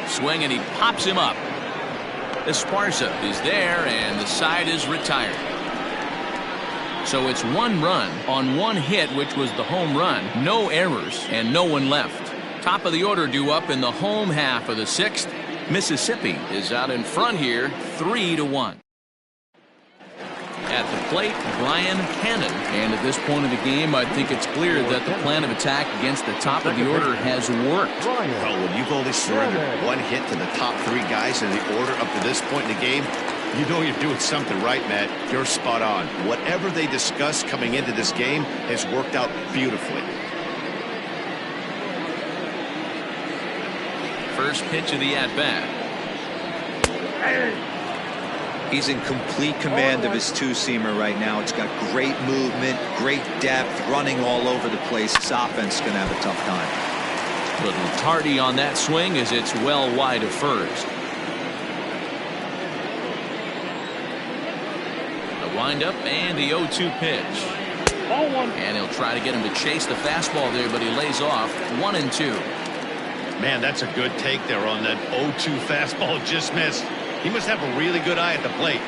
Swing, and he pops him up. Esparza is there, and the side is retired. So it's 1 run on 1 hit, which was the home run. No errors, and no one left. Top of the order due up in the home half of the 6th. Mississippi is out in front here, 3-1. At the plate, Brian Cannon. And at this point of the game, I think it's clear that the plan of attack against the top of the order has worked. Well, when you've only surrendered 1 hit to the top 3 guys in the order up to this point in the game, you know you're doing something right, Matt. You're spot on. Whatever they discussed coming into this game has worked out beautifully. First pitch of the at-bat. He's in complete command of his two-seamer right now. It's got great movement, great depth, running all over the place. His offense is going to have a tough time. Little tardy on that swing as it's well wide of first. The windup and the 0-2 pitch. 0-1. And he'll try to get him to chase the fastball there, but he lays off. 1-2. Man, that's a good take there on that 0-2 fastball. Just missed. He must have a really good eye at the plate.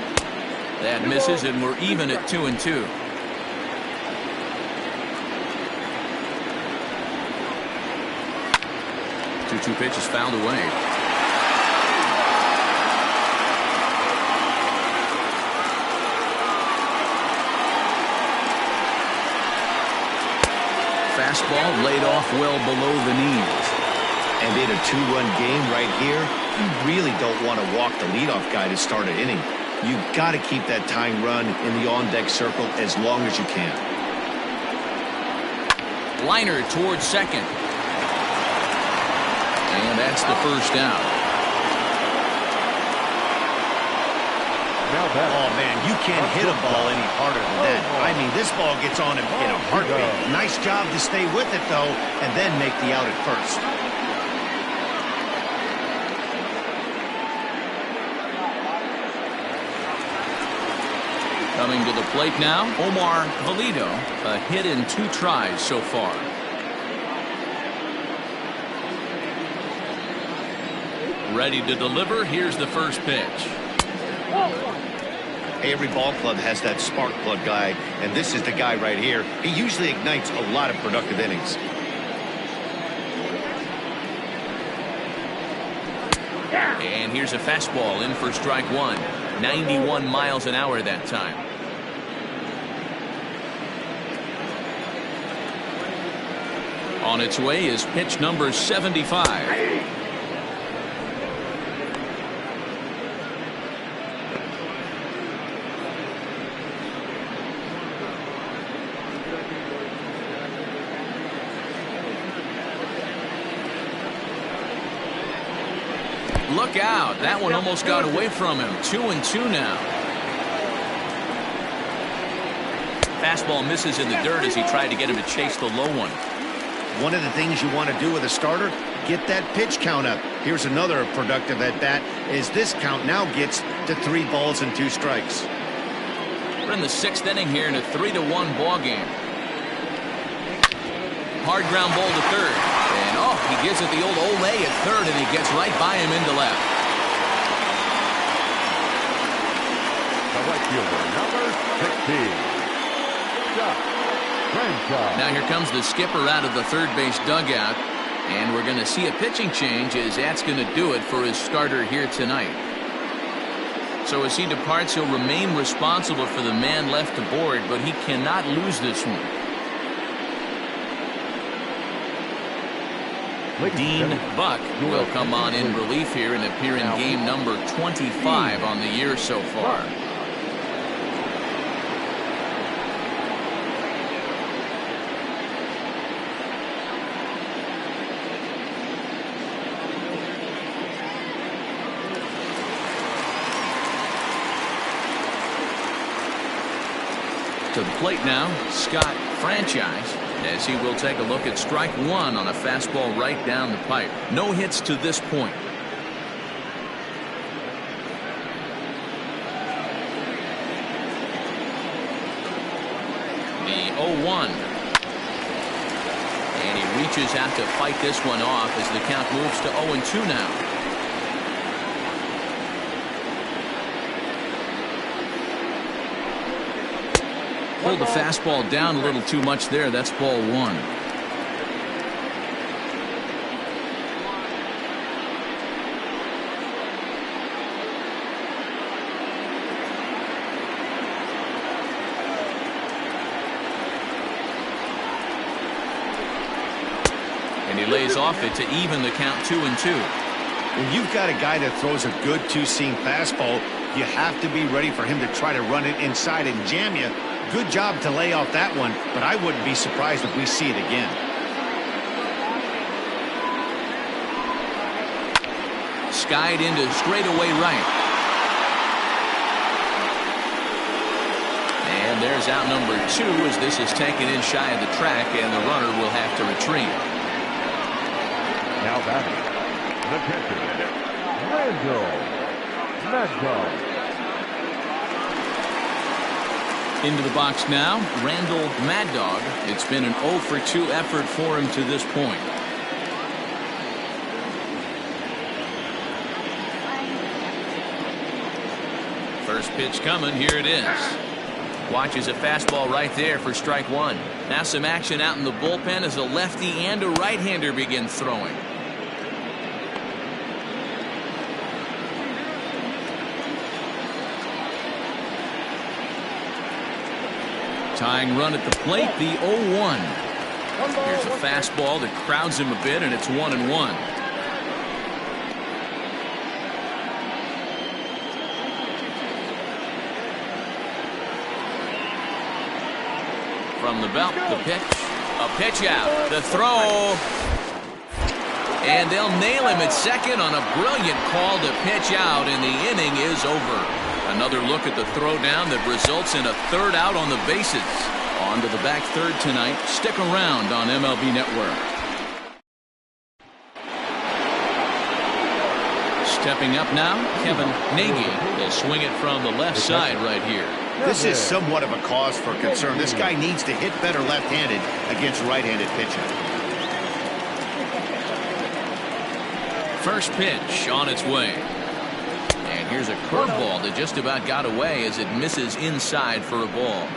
That misses, and we're even at 2-2. Two pitch is fouled away. Fastball fastball laid off well below the knees. And in a two-run game right here, you really don't want to walk the leadoff guy to start an inning. You've got to keep that tying run in the on-deck circle as long as you can. Liner towards second. And that's the first out. Oh, man, you can't hit a ball any harder than that. I mean, this ball gets on him in a heartbeat. Nice job to stay with it, though, and then make the out at first. Coming to the plate now, Omar Valido, a hit in 2 tries so far. Ready to deliver. Here's the first pitch. Every ball club has that spark plug guy, and this is the guy right here. He usually ignites a lot of productive innings. And here's a fastball in for strike 1. 91 miles an hour that time. On its way is pitch number 75. Look out. That one almost got away from him. 2-2 now. Fastball misses in the dirt as he tried to get him to chase the low one. One of the things you want to do with a starter, get that pitch count up. Here's another productive at bat as this count now gets to 3 balls and 2 strikes. We're in the 6th inning here in a 3-1 ball game. Hard ground ball to third. And oh, he gives it the old Olay at third, and he gets right by him into left. The right fielder, number 16. Now here comes the skipper out of the third base dugout, and we're going to see a pitching change as that's going to do it for his starter here tonight. So as he departs, he'll remain responsible for the man left aboard, but he cannot lose this one. Dean Buck will come on in relief here and appear in game number 25 on the year so far. To the plate now, Scott Franchise, as he will take a look at strike 1 on a fastball right down the pipe. No hits to this point. The 0-1. And he reaches out to fight this one off as the count moves to 0-2 now. Pulled the fastball down a little too much there. That's ball 1. And he lays off it to even the count 2-2. When you've got a guy that throws a good two-seam fastball, you have to be ready for him to try to run it inside and jam you. Good job to lay off that one, but I wouldn't be surprised if we see it again. Skied into straightaway right. And there's out number 2 as this is taken in shy of the track, and the runner will have to retreat. Now batting, the catcher, Randall Maddox. Into the box now, Randall Mad Dog. It's been an 0-for-2 effort for him to this point. First pitch coming. Here it is. Watches a fastball right there for strike 1. Now some action out in the bullpen as a lefty and a right-hander begin throwing. Tying run at the plate, the 0-1. Here's a fastball that crowds him a bit, and it's 1-1. From the belt, the pitch. A pitch out. The throw. And they'll nail him at second on a brilliant call to pitch out, and the inning is over. Another look at the throwdown that results in a third out on the bases. On to the back third tonight. Stick around on MLB Network. Stepping up now, Kevin Nagy will swing it from the left side right here. This is somewhat of a cause for concern. This guy needs to hit better left-handed against right-handed pitching. First pitch on its way. And here's a curveball that just about got away as it misses inside for a ball.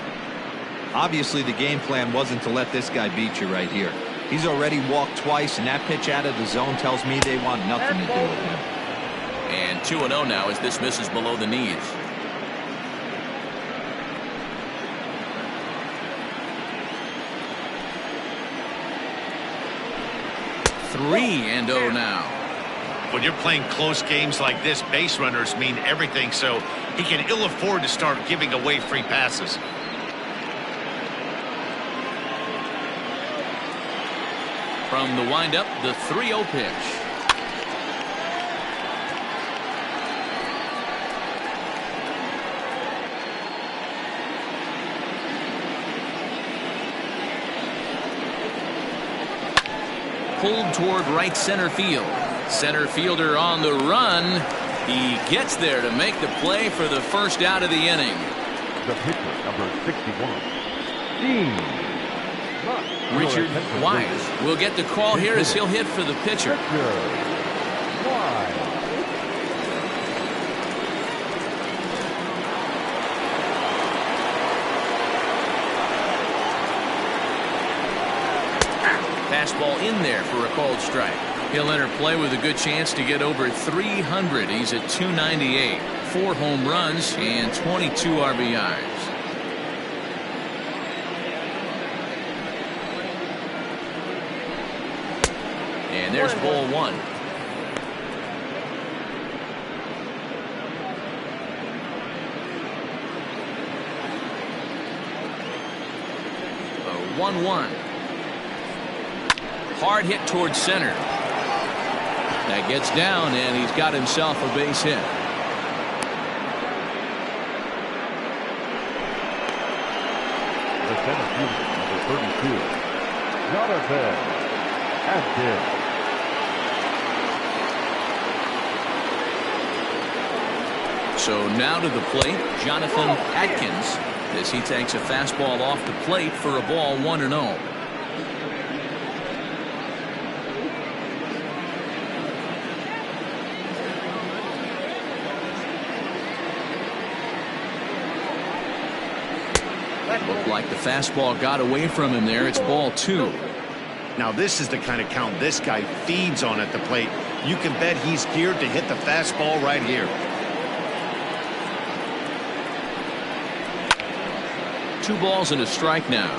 Obviously, the game plan wasn't to let this guy beat you right here. He's already walked twice, and that pitch out of the zone tells me they want nothing to do with him. And 2-0 now as this misses below the knees. Three and 0 now. When you're playing close games like this, base runners mean everything, so he can ill afford to start giving away free passes. From the windup, the 3-0 pitch. Pulled toward right center field. Center fielder on the run. He gets there to make the play for the first out of the inning. The pitcher, number 61, Dean. Richard Wise will get the call here as he'll hit for the pitcher. Fastball in there for a called strike. He'll enter play with a good chance to get over 300. He's at 298. 4 home runs and 22 RBIs. And there's ball 1. A 1-1. Hard hit towards center. That gets down, and he's got himself a base hit. The center fielder, number 32, Jonathan Atkins. So now to the plate, Jonathan Atkins, as he takes a fastball off the plate for a ball 1-0. Looked like the fastball got away from him there. It's ball 2. Now this is the kind of count this guy feeds on at the plate. You can bet he's geared to hit the fastball right here. 2 balls and a strike now.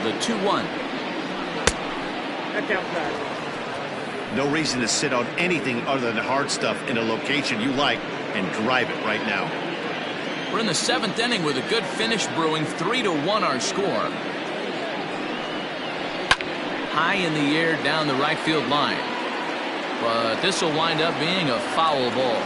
The 2-1. That's outside. No reason to sit on anything other than hard stuff in a location you like and drive it right now. We're in the 7th inning with a good finish brewing. 3-1 our score. High in the air down the right field line. But this will wind up being a foul ball.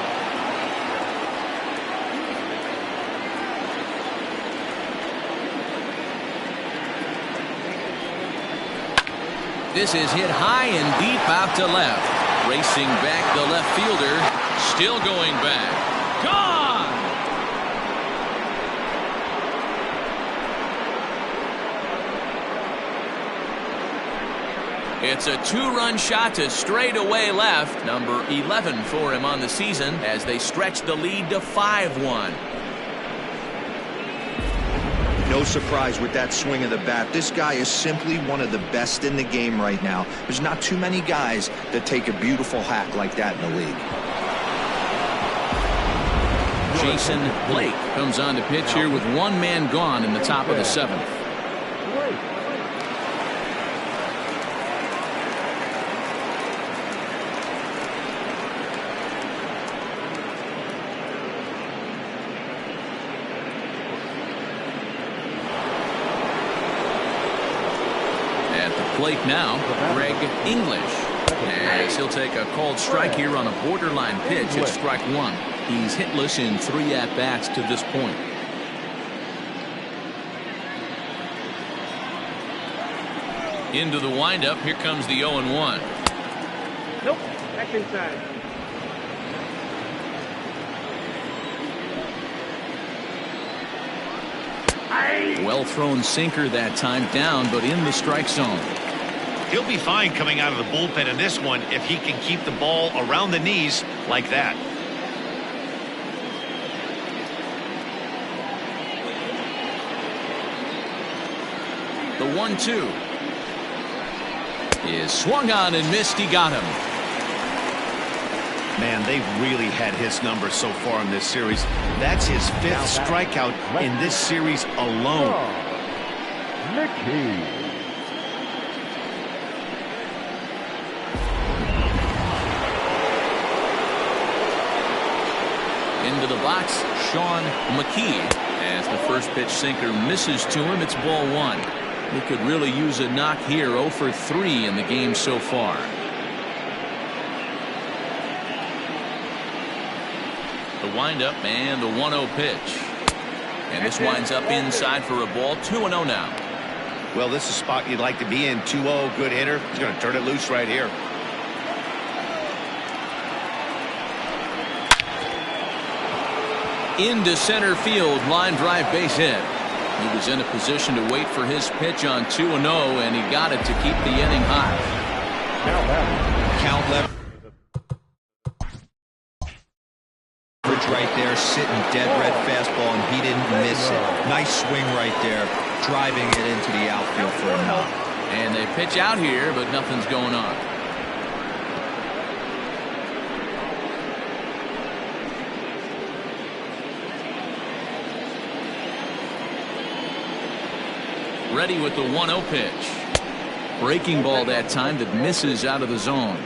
This is hit high and deep out to left. Racing back the left fielder. Still going back. Gone! It's a 2-run shot to straightaway left. Number 11 for him on the season as they stretch the lead to 5-1. No surprise with that swing of the bat. This guy is simply one of the best in the game right now. There's not too many guys that take a beautiful hack like that in the league. Jason Blake comes on to pitch here with one man gone in the top of the 7th. At the plate now, Greg English. As he'll take a called strike here on a borderline pitch at strike 1. He's hitless in 3 at-bats to this point. Into the windup. Here comes the 0-1. Nope. Back inside. Well thrown sinker that time, down but in the strike zone. He'll be fine coming out of the bullpen in this one if he can keep the ball around the knees like that. The 1-2 is swung on and missed. He got him. Man, they've really had his number so far in this series. That's his 5th strikeout in this series alone. Mickey. Into the box, Sean McKee. As the first pitch sinker misses to him, it's ball 1. He could really use a knock here. 0 for 3 in the game so far. The windup and the 1-0 pitch. And this winds up inside for a ball. 2-0 now. Well, this is a spot you'd like to be in. 2-0, good hitter. He's going to turn it loose right here. Into center field, line drive, base hit. He was in a position to wait for his pitch on 2-0, and he got it to keep the inning hot. Count leverage right there, sitting dead red fastball, and he didn't miss it. Nice swing right there, driving it into the outfield for a knock. And they pitch out here, but nothing's going on. Ready with the 1-0 pitch. Breaking ball that time that misses out of the zone.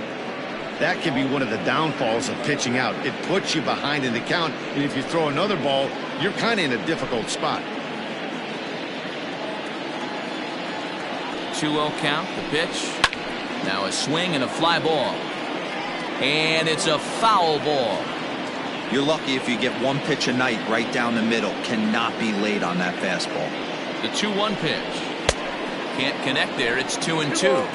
That can be one of the downfalls of pitching out. It puts you behind in the count, and if you throw another ball, you're kind of in a difficult spot. 2-0 count, the pitch. Now a swing and a fly ball. And it's a foul ball. You're lucky if you get one pitch a night right down the middle. Cannot be late on that fastball. The 2-1 pitch. Can't connect there. It's 2-2.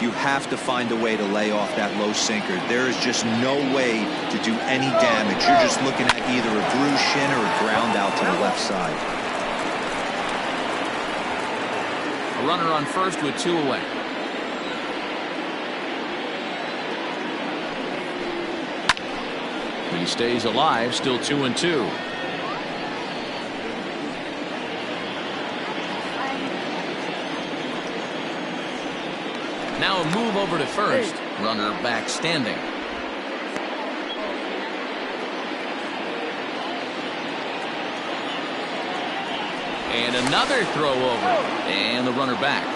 You have to find a way to lay off that low sinker. There is just no way to do any damage. You're just looking at either a bruised shin or a ground out to the left side. A runner on first with 2 away. He stays alive, still 2-2. Now a move over to first. Runner back standing. And another throw over. And the runner back.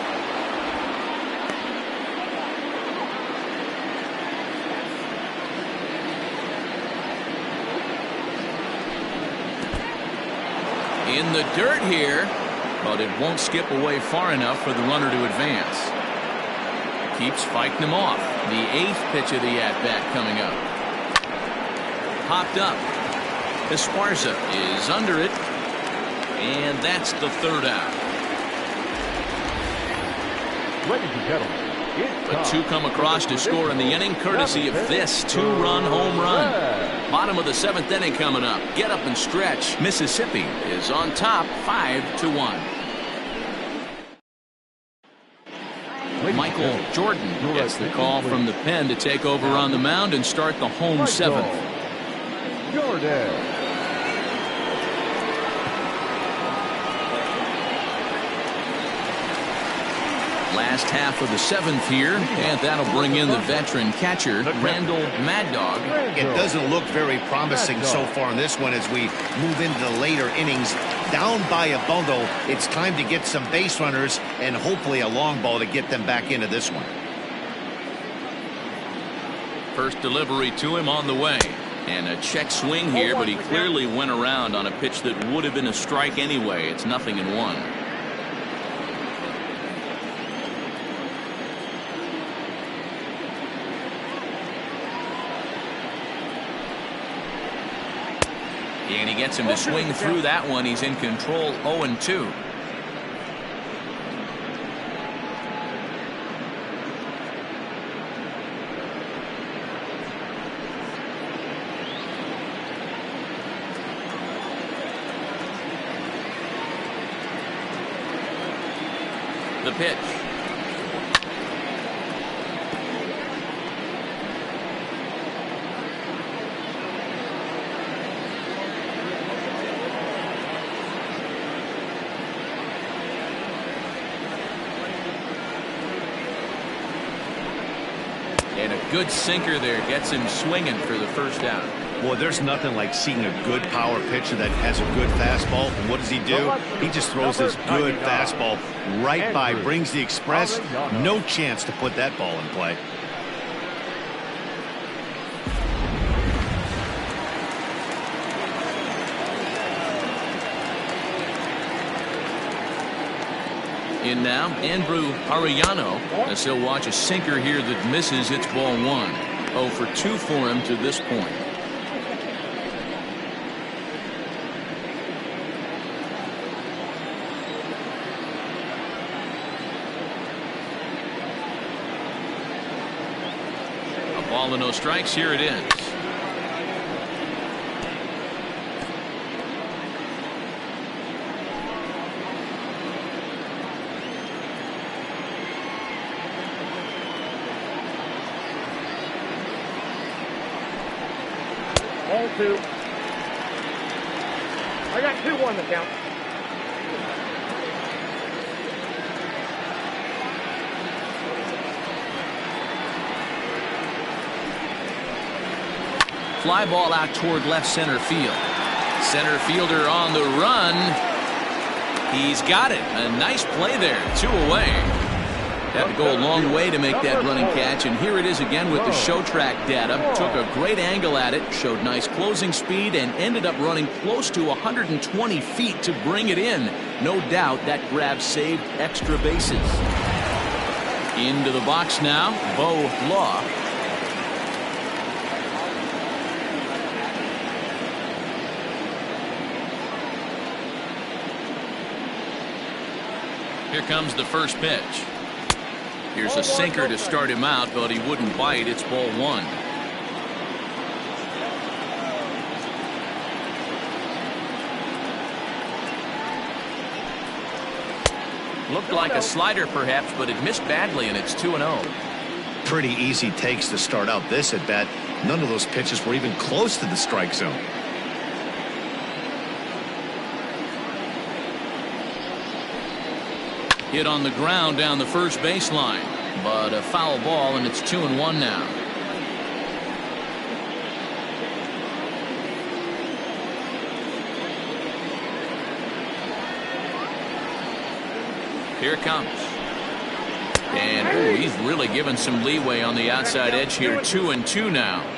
In the dirt here, but it won't skip away far enough for the runner to advance. Keeps fighting him off. The 8th pitch of the at-bat coming up. Popped up. Esparza is under it. And that's the 3rd out. Ladies and gentlemen, it's But 2 come across to score in the inning, courtesy of this 2-run home run. Bottom of the 7th inning coming up. Get up and stretch. Mississippi is on top 5-1. Michael Jordan gets the call from the pen to take over on the mound and start the home 7th. Jordan. last half of the 7th here, and that'll bring in the veteran catcher, Randall Mad Dog. It doesn't look very promising so far in this one as we move into the later innings. Down by a bundle, it's time to get some base runners and hopefully a long ball to get them back into this one. First delivery to him on the way. And a check swing here, but he clearly went around on a pitch that would have been a strike anyway. It's 0-1. And he gets him to swing through that one. He's in control, 0-2. The pitch. And a good sinker there gets him swinging for the first out. Boy, there's nothing like seeing a good power pitcher that has a good fastball. And what does he do? He just throws this good fastball right by, brings the express. No chance to put that ball in play. In now, Andrew Arellano, as he'll watch a sinker here that misses. It's ball 1. 0 for 2 for him to this point. A ball and no strikes. Here it is. Ball 2. I got 2-1 to count. Fly ball out toward left center field. Center fielder on the run. He's got it. A nice play there. 2 away. Had to go a long way to make that running catch, and here it is again with the show track data. Took a great angle at it, showed nice closing speed, and ended up running close to 120 feet to bring it in. No doubt that grab saved extra bases. Into the box now, Bo Law. Here comes the first pitch. Here's a sinker to start him out, but he wouldn't bite. It's ball 1. Looked like a slider perhaps, but it missed badly, and it's 2-0. Pretty easy takes to start out this at bat. None of those pitches were even close to the strike zone. Hit on the ground down the first baseline, but a foul ball, and it's 2-1 now. Here it comes. And he's really given some leeway on the outside edge here. 2-2 now.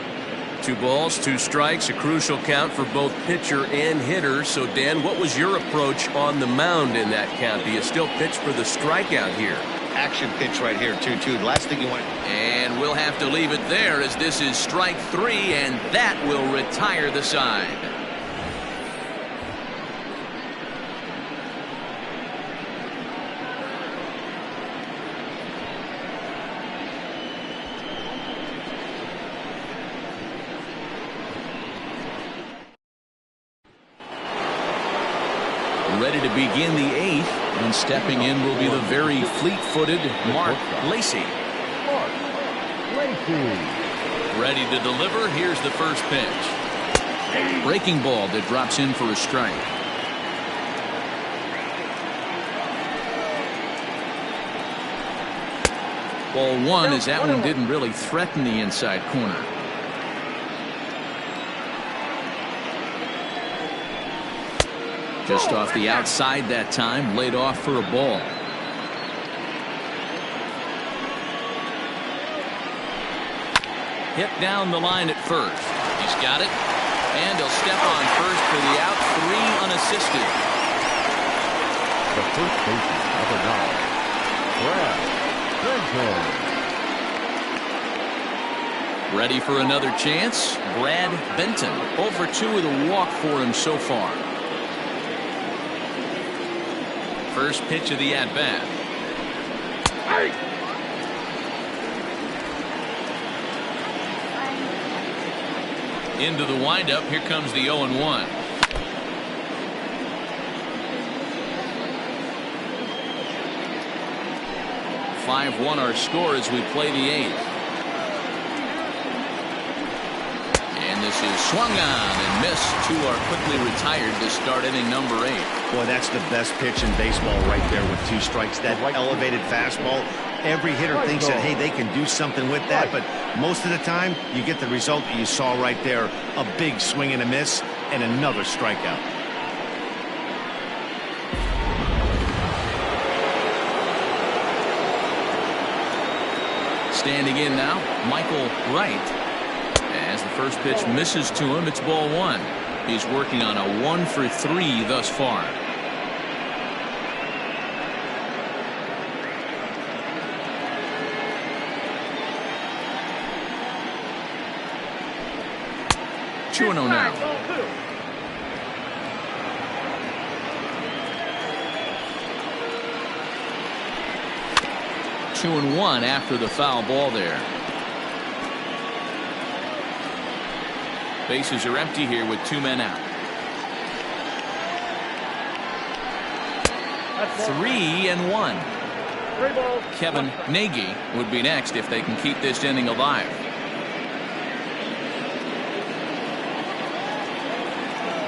2 balls, 2 strikes, a crucial count for both pitcher and hitter. So, Dan, what was your approach on the mound in that count? Do you still pitch for the strikeout here? Action pitch right here, 2-2. Last thing you want. And we'll have to leave it there as this is strike 3, and that will retire the side. Ready to begin the 8th, and stepping in will be the very fleet-footed Mark Lacey. Ready to deliver. Here's the first pitch. Breaking ball that drops in for a strike. Ball one, as that one didn't really threaten the inside corner. Just off the outside that time, laid off for a ball. Hit down the line at first. He's got it. And he'll step on first for the out. 3 unassisted. The first baseman, number 9, Brad Benton. Ready for another chance? Brad Benton. 0 for 2 with a walk for him so far. First pitch of the at-bat. Into the windup. Here comes the 0-1. (5-1) our score as we play the 8th. And this is swung on and missed. 2 are quickly retired to start inning number 8. Boy, that's the best pitch in baseball right there with 2 strikes. That elevated fastball. Every hitter thinks that, hey, they can do something with that, but most of the time you get the result that you saw right there. A big swing and a miss and another strikeout. Standing in now, Michael Wright. As the first pitch misses to him, it's ball 1. He's working on a 1 for 3 thus far. Two and 0 now. Two and 1 after the foul ball there. Bases are empty here with 2 men out. 3-1. Kevin Nagy would be next if they can keep this inning alive.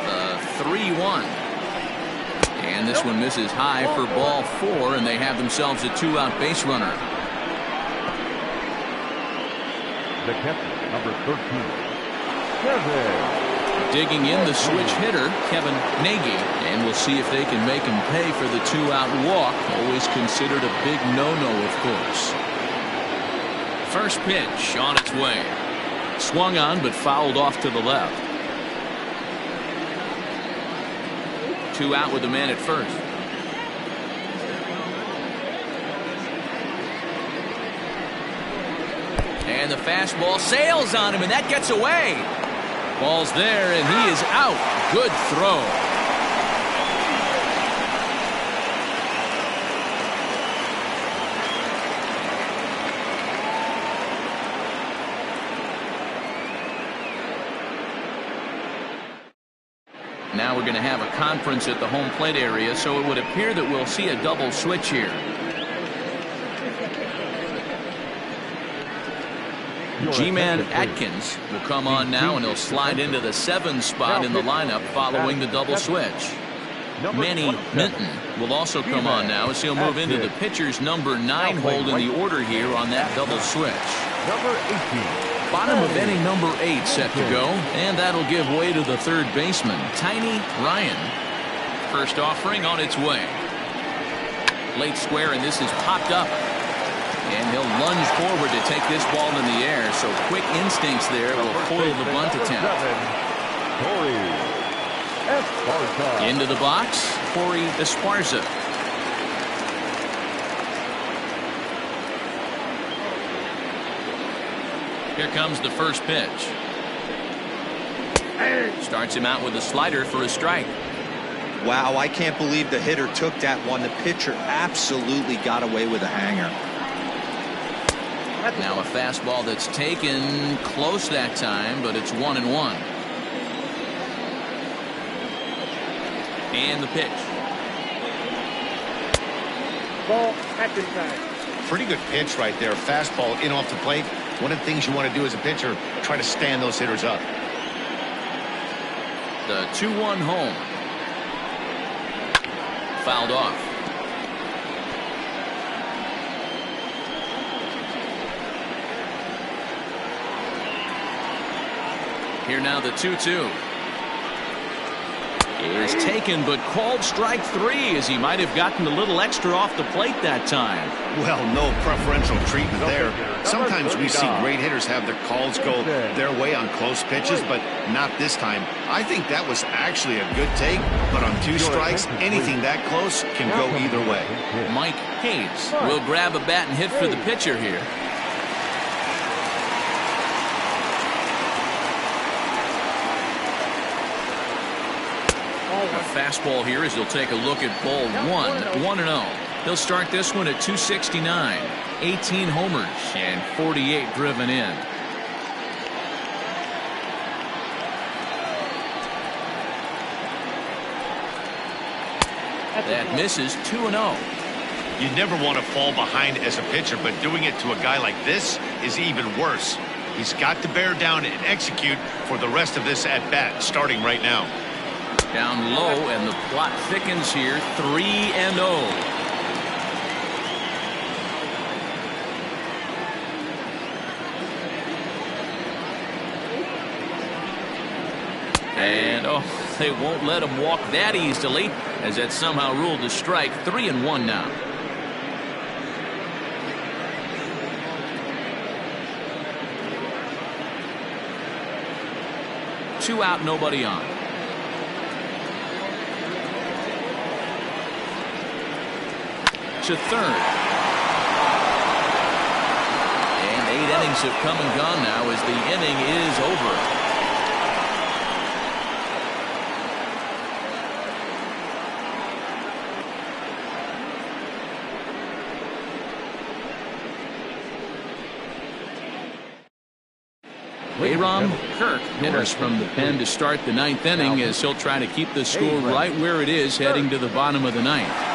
The 3-1. And this one misses high for ball 4, and they have themselves a 2-out base runner. The catcher, number 13, Kevin. Digging in the switch hitter, Kevin Nagy, and we'll see if they can make him pay for the 2-out walk. Always considered a big no-no, of course. First pitch on its way. Swung on, but fouled off to the left. 2 out with the man at first. And the fastball sails on him, and that gets away. Ball's there, and he is out. Good throw. Now we're going to have a conference at the home plate area, so it would appear that we'll see a double switch here. G-Man Atkins will come on now, and he'll slide into the 7 spot in the lineup following the double switch. Manny Minton will also come on now as he'll move into the pitcher's number 9 hold in the order here on that double switch. Number 18. Bottom of inning number 8 set to go, and that'll give way to the third baseman, Tiny Ryan. First offering on its way. Late square, and this is popped up. And he'll lunge forward to take this ball in the air, so quick instincts there will foil the bunt attempt. Into the box, Corey Esparza. Here comes the first pitch. Starts him out with a slider for a strike. Wow, I can't believe the hitter took that one. The pitcher absolutely got away with a hanger. Now a fastball that's taken close that time, but it's 1-1. And the pitch. Ball at the time. Pretty good pitch right there. Fastball in off the plate. One of the things you want to do as a pitcher, try to stand those hitters up. The 2-1 home. Fouled off. Here now the 2-2. Is taken but called strike 3 as he might have gotten a little extra off the plate that time. Well, no preferential treatment there. Sometimes we see great hitters have their calls go their way on close pitches, but not this time. I think that was actually a good take, but on 2 strikes, anything that close can go either way. Mike Hayes will grab a bat and hit for the pitcher here. A fastball here as he'll take a look at ball 1-0. He'll start this one at 269, 18 homers and 48 driven in. That misses. 2-0. You never want to fall behind as a pitcher, but doing it to a guy like this is even worse. He's got to bear down and execute for the rest of this at-bat, starting right now. Down low, and the plot thickens here. 3-0. And they won't let him walk that easily, as that's somehow ruled a strike. 3-1 now. Two out, nobody on. To third. And 8 innings have come and gone now as the inning is over. Aaron Kirk enters from the pen to start the 9th inning as he'll try to keep the score right where it is heading to the bottom of the 9th.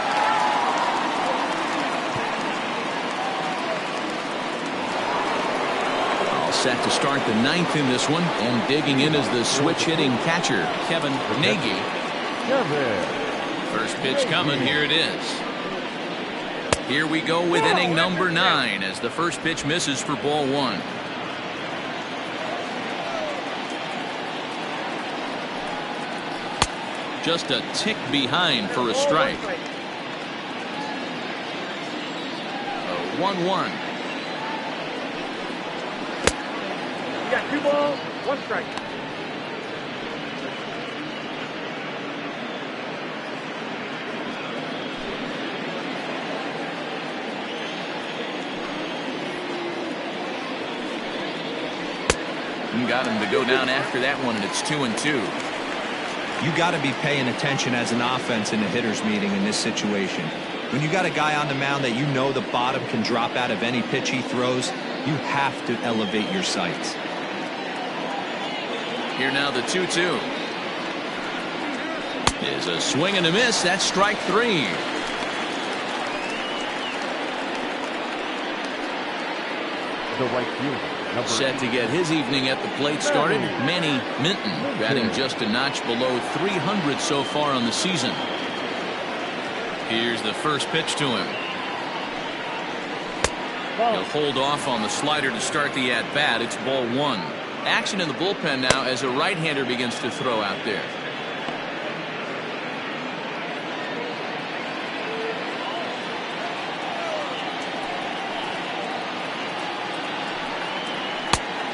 Set to start the 9th in this one, and digging in is the switch hitting catcher Kevin Nagy. First pitch coming. Here it is. Here we go with inning number 9 as the first pitch misses for ball 1. Just a tick behind for a strike. 1-1. Got 2 balls, 1 strike. You got him to go down after that one, and it's 2-2. You got to be paying attention as an offense in a hitter's meeting in this situation. When you got a guy on the mound that you know the bottom can drop out of any pitch he throws, you have to elevate your sights. Here now the 2-2. Is a swing and a miss. That's strike 3. The right fielder. Set to get his evening at the plate started. Manny Minton batting just a notch below 300 so far on the season. Here's the first pitch to him. He'll hold off on the slider to start the at-bat. It's ball 1. Action in the bullpen now as a right-hander begins to throw out there.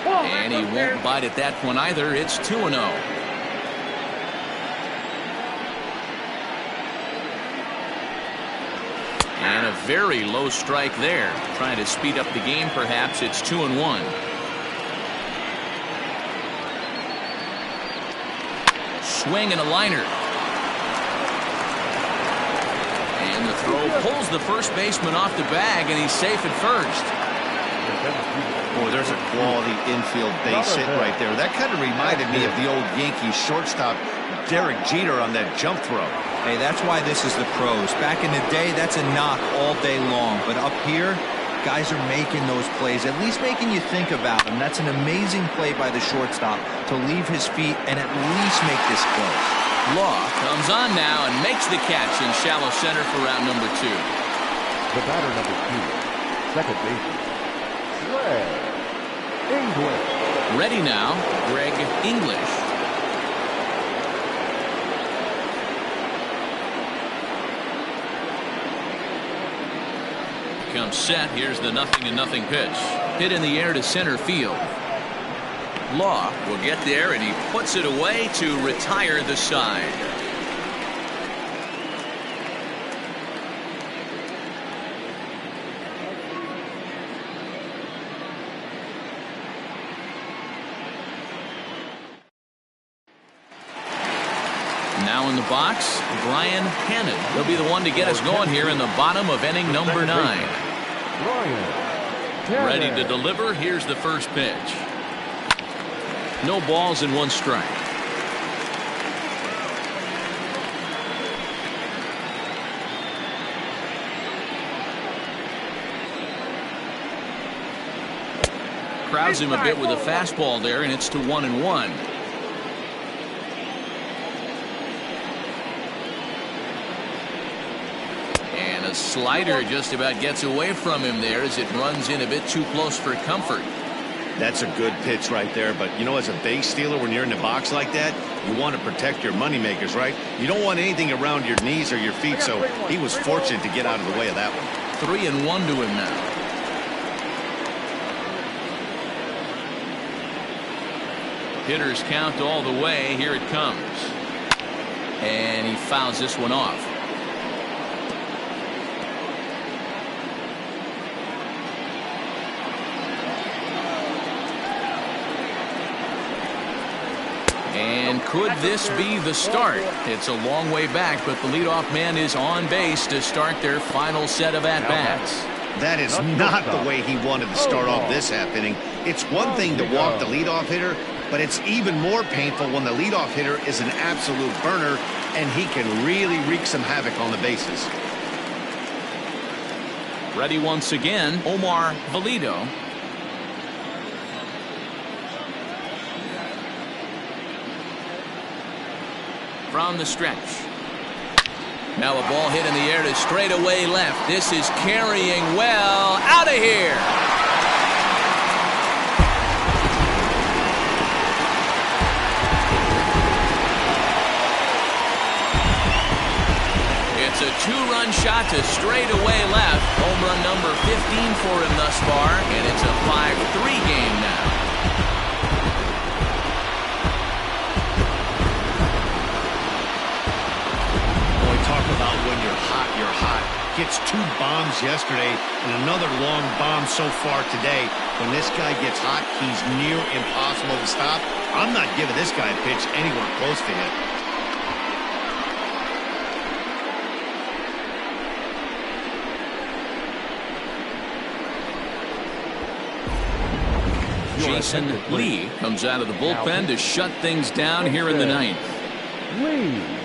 And he won't bite at that one either. It's 2-0. And a very low strike there. Trying to speed up the game perhaps. It's 2-1. Swing and a liner. And the throw pulls the first baseman off the bag, and he's safe at first. Boy, there's a quality infield base hit right there. That kind of reminded me of the old Yankees shortstop Derek Jeter on that jump throw. Hey, that's why this is the pros. Back in the day, that's a knock all day long. But up here, guys are making those plays, at least making you think about them. That's an amazing play by the shortstop to leave his feet and at least make this close. Law comes on now and makes the catch in shallow center for round number 2. The batter number 2, second baseman, English. Ready now, Greg English. Comes set. Here's the 0-0 pitch. Hit in the air to center field. Law will get there, and he puts it away to retire the side. Now in the box, Brian Hannon. He'll be the one to get us going here in the bottom of inning number 9. Ready to deliver. Here's the first pitch. No balls and 1 strike. Crowds him a bit with a fastball there, and it's to 1-1. And a slider just about gets away from him there as it runs in a bit too close for comfort. That's a good pitch right there, but you know, as a base stealer, when you're in the box like that, you want to protect your moneymakers, right? You don't want anything around your knees or your feet, so he was fortunate to get out of the way of that one. 3-1 to him now. Hitters count all the way. Here it comes. And he fouls this one off. And could this be the start? It's a long way back, but the leadoff man is on base to start their final set of at-bats. That is not the way he wanted to start off this half inning. It's one thing to walk the leadoff hitter, but it's even more painful when the leadoff hitter is an absolute burner and he can really wreak some havoc on the bases. Ready once again, Omar Valido. From the stretch. Now a ball hit in the air to straightaway left. This is carrying well. Out of here. It's a 2-run shot to straightaway left. Home run number 15 for him thus far, and it's a 5-3 game now. Talk about when you're hot, you're hot. Gets 2 bombs yesterday and another long bomb so far today. When this guy gets hot, he's near impossible to stop. I'm not giving this guy a pitch anywhere close to him. Jason Lee comes out of the bullpen to shut things down here in the 9th. Lee.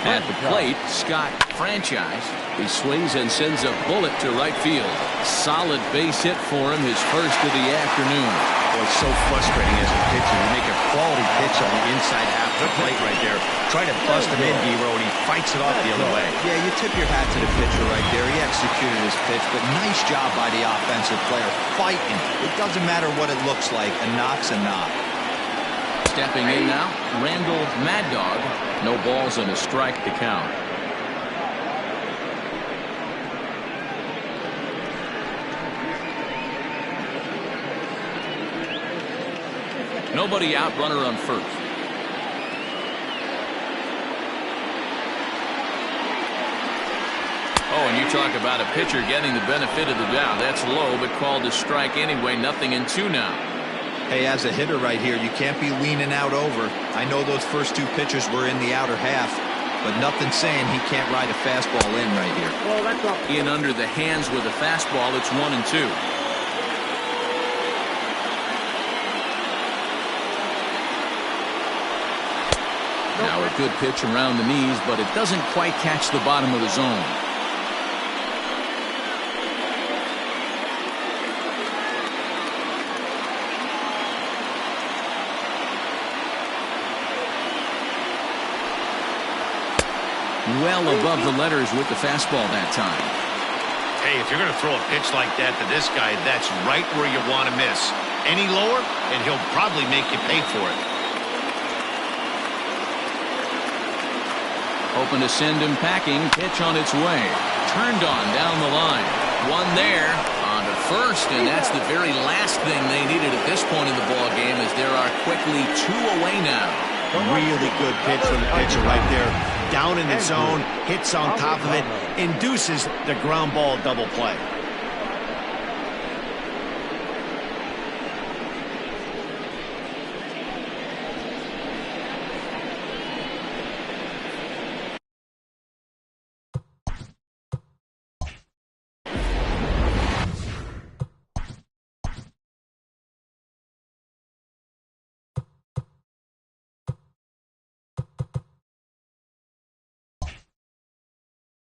At the plate, Scott Franchise. He swings and sends a bullet to right field. Solid base hit for him, his first of the afternoon. Oh, it's so frustrating as a pitcher. You make a quality pitch on the inside half of the plate right there. Try to bust him in, Dero, and he fights it off the other way. Yeah, you tip your hat to the pitcher right there. He executed his pitch, but nice job by the offensive player fighting. It doesn't matter what it looks like. A knock's a knock. Stepping in now, Randall Mad Dog. No balls and a strike to count. Nobody out, runner on first. Oh, and you talk about a pitcher getting the benefit of the doubt. That's low, but called a strike anyway. 0-2 now. Hey, as a hitter right here, you can't be leaning out over. I know those first 2 pitches were in the outer half, but nothing saying he can't ride a fastball in right here. Well, that's all. In under the hands with a fastball, it's 1-2. Now a good pitch around the knees, but it doesn't quite catch the bottom of the zone. Well above the letters with the fastball that time. Hey, if you're going to throw a pitch like that to this guy, that's right where you want to miss. Any lower, and he'll probably make you pay for it. Hoping to send him packing. Pitch on its way. Turned on down the line. One there on to first, and that's the very last thing they needed at this point in the ball game, as there are quickly 2 away now. Really good pitch from the pitcher right there. Down in the zone, hits on top of it, induces the ground ball double play.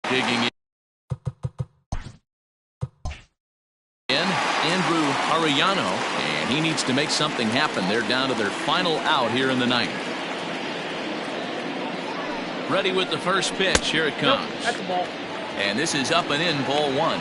Digging in, Andrew Arellano, and he needs to make something happen. They're down to their final out here in the ninth. Ready with the first pitch. Here it comes. Nope, that's a ball. And this is up and in, ball 1.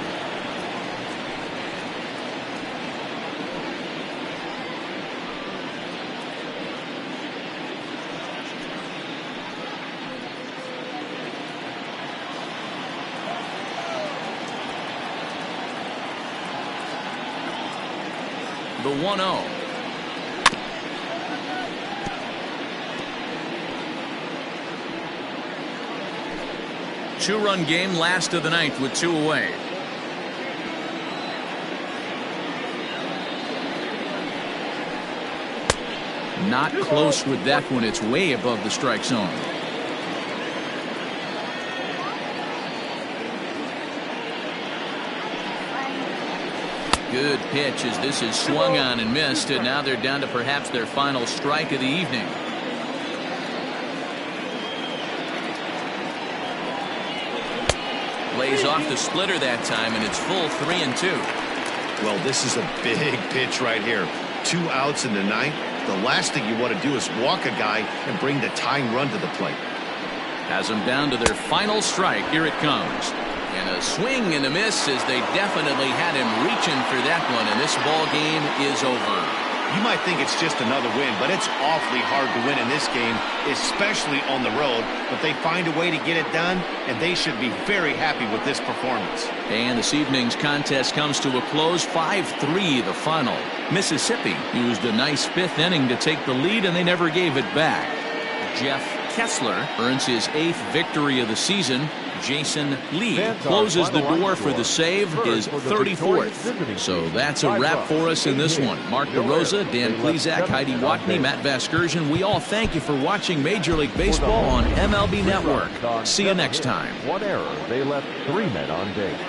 The 1-0. Two-run game, last of the ninth with 2 away. Not close with that one. It's way above the strike zone. Good pitch as this is swung on and missed, and now they're down to perhaps their final strike of the evening. Lays off the splitter that time, and it's full 3-2. Well, this is a big pitch right here. 2 outs in the ninth. The last thing you want to do is walk a guy and bring the tying run to the plate. Has them down to their final strike. Here it comes. And a swing and a miss, as they definitely had him reaching for that one, and this ball game is over. You might think it's just another win, but it's awfully hard to win in this game, especially on the road. But they find a way to get it done, and they should be very happy with this performance. And this evening's contest comes to a close, 5-3 the final. Mississippi used a nice 5th inning to take the lead, and they never gave it back. Jeff Kessler earns his 8th victory of the season. Jason Lee closes the door for the save, his 34th. So that's a wrap for us in this one. Mark DeRosa, Dan Plezak, Heidi Watney, Matt Vasgersian, we all thank you for watching Major League Baseball on MLB Network. See you next time. 1 error. They left 3 men on base.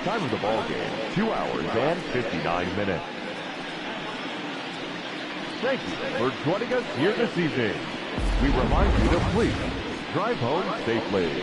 Time of the ball game, 2 hours and 59 minutes. Thank you for joining us here this evening. We remind you to please drive home safely.